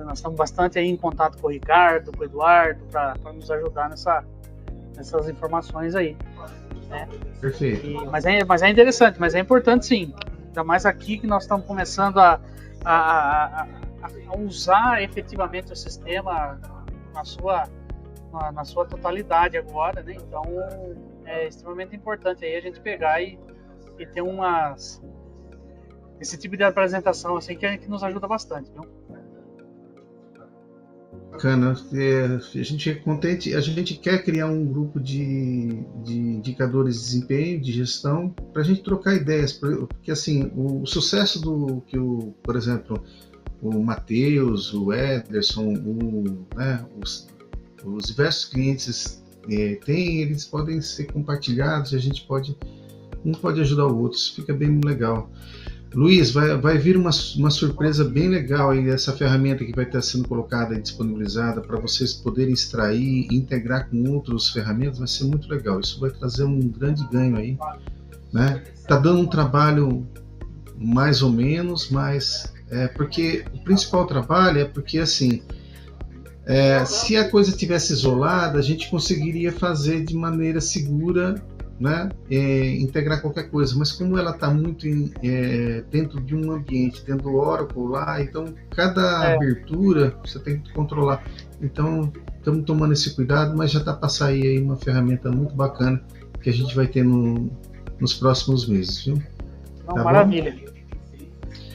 nós estamos bastante aí em contato com o Ricardo, com o Eduardo, para nos ajudar nessas informações aí, né? Perfeito. Mas é interessante, mas é importante sim, ainda mais aqui que nós estamos começando a usar efetivamente o sistema na sua totalidade agora, né? Então é extremamente importante aí a gente pegar e ter esse tipo de apresentação assim que nos ajuda bastante, viu? bacana. A gente é contente, a gente quer criar um grupo de indicadores de desempenho, de gestão, para a gente trocar ideias, porque assim, o sucesso do que por exemplo, o Matheus, o Ederson, os diversos clientes têm, eles podem ser compartilhados, um pode ajudar o outro, isso fica bem legal. Luiz, vai vir uma surpresa bem legal aí, essa ferramenta que vai estar sendo colocada e disponibilizada para vocês poderem extrair e integrar com outras ferramentas, vai ser muito legal. Isso vai trazer um grande ganho aí, né? Tá dando um trabalho mais ou menos, mas porque o principal trabalho é porque assim, se a coisa tivesse isolada, a gente conseguiria fazer de maneira segura, né, integrar qualquer coisa, mas como ela está muito dentro de um ambiente, dentro do Oracle lá, então cada abertura você tem que controlar. Então estamos tomando esse cuidado, mas já está para sair aí uma ferramenta muito bacana que a gente vai ter nos próximos meses, viu? Não, tá maravilha. Bom?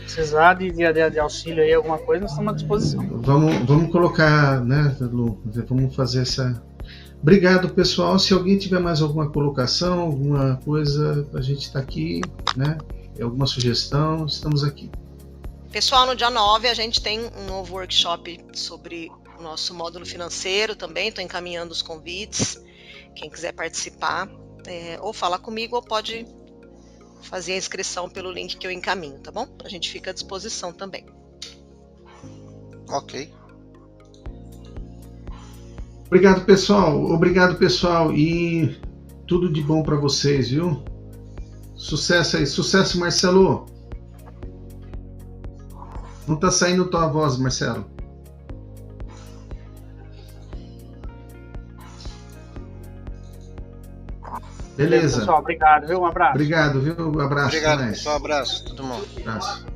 Precisar de auxílio aí, alguma coisa, nós estamos à disposição. Vamos colocar, né, Lu, vamos fazer essa... Obrigado, pessoal. Se alguém tiver mais alguma colocação, alguma coisa, a gente está aqui, né? Alguma sugestão, estamos aqui. Pessoal, no dia 9 a gente tem um novo workshop sobre o nosso módulo financeiro também. Estou encaminhando os convites. Quem quiser participar, ou falar comigo, ou pode fazer a inscrição pelo link que eu encaminho, tá bom? A gente fica à disposição também. Ok. Obrigado, pessoal, e tudo de bom para vocês, viu? Sucesso aí, sucesso, Marcelo. Não tá saindo tua voz, Marcelo. Beleza. Pessoal, obrigado, viu? Um abraço. Obrigado, viu? Um abraço. Obrigado, pessoal. Um abraço. Tudo bom. Abraço.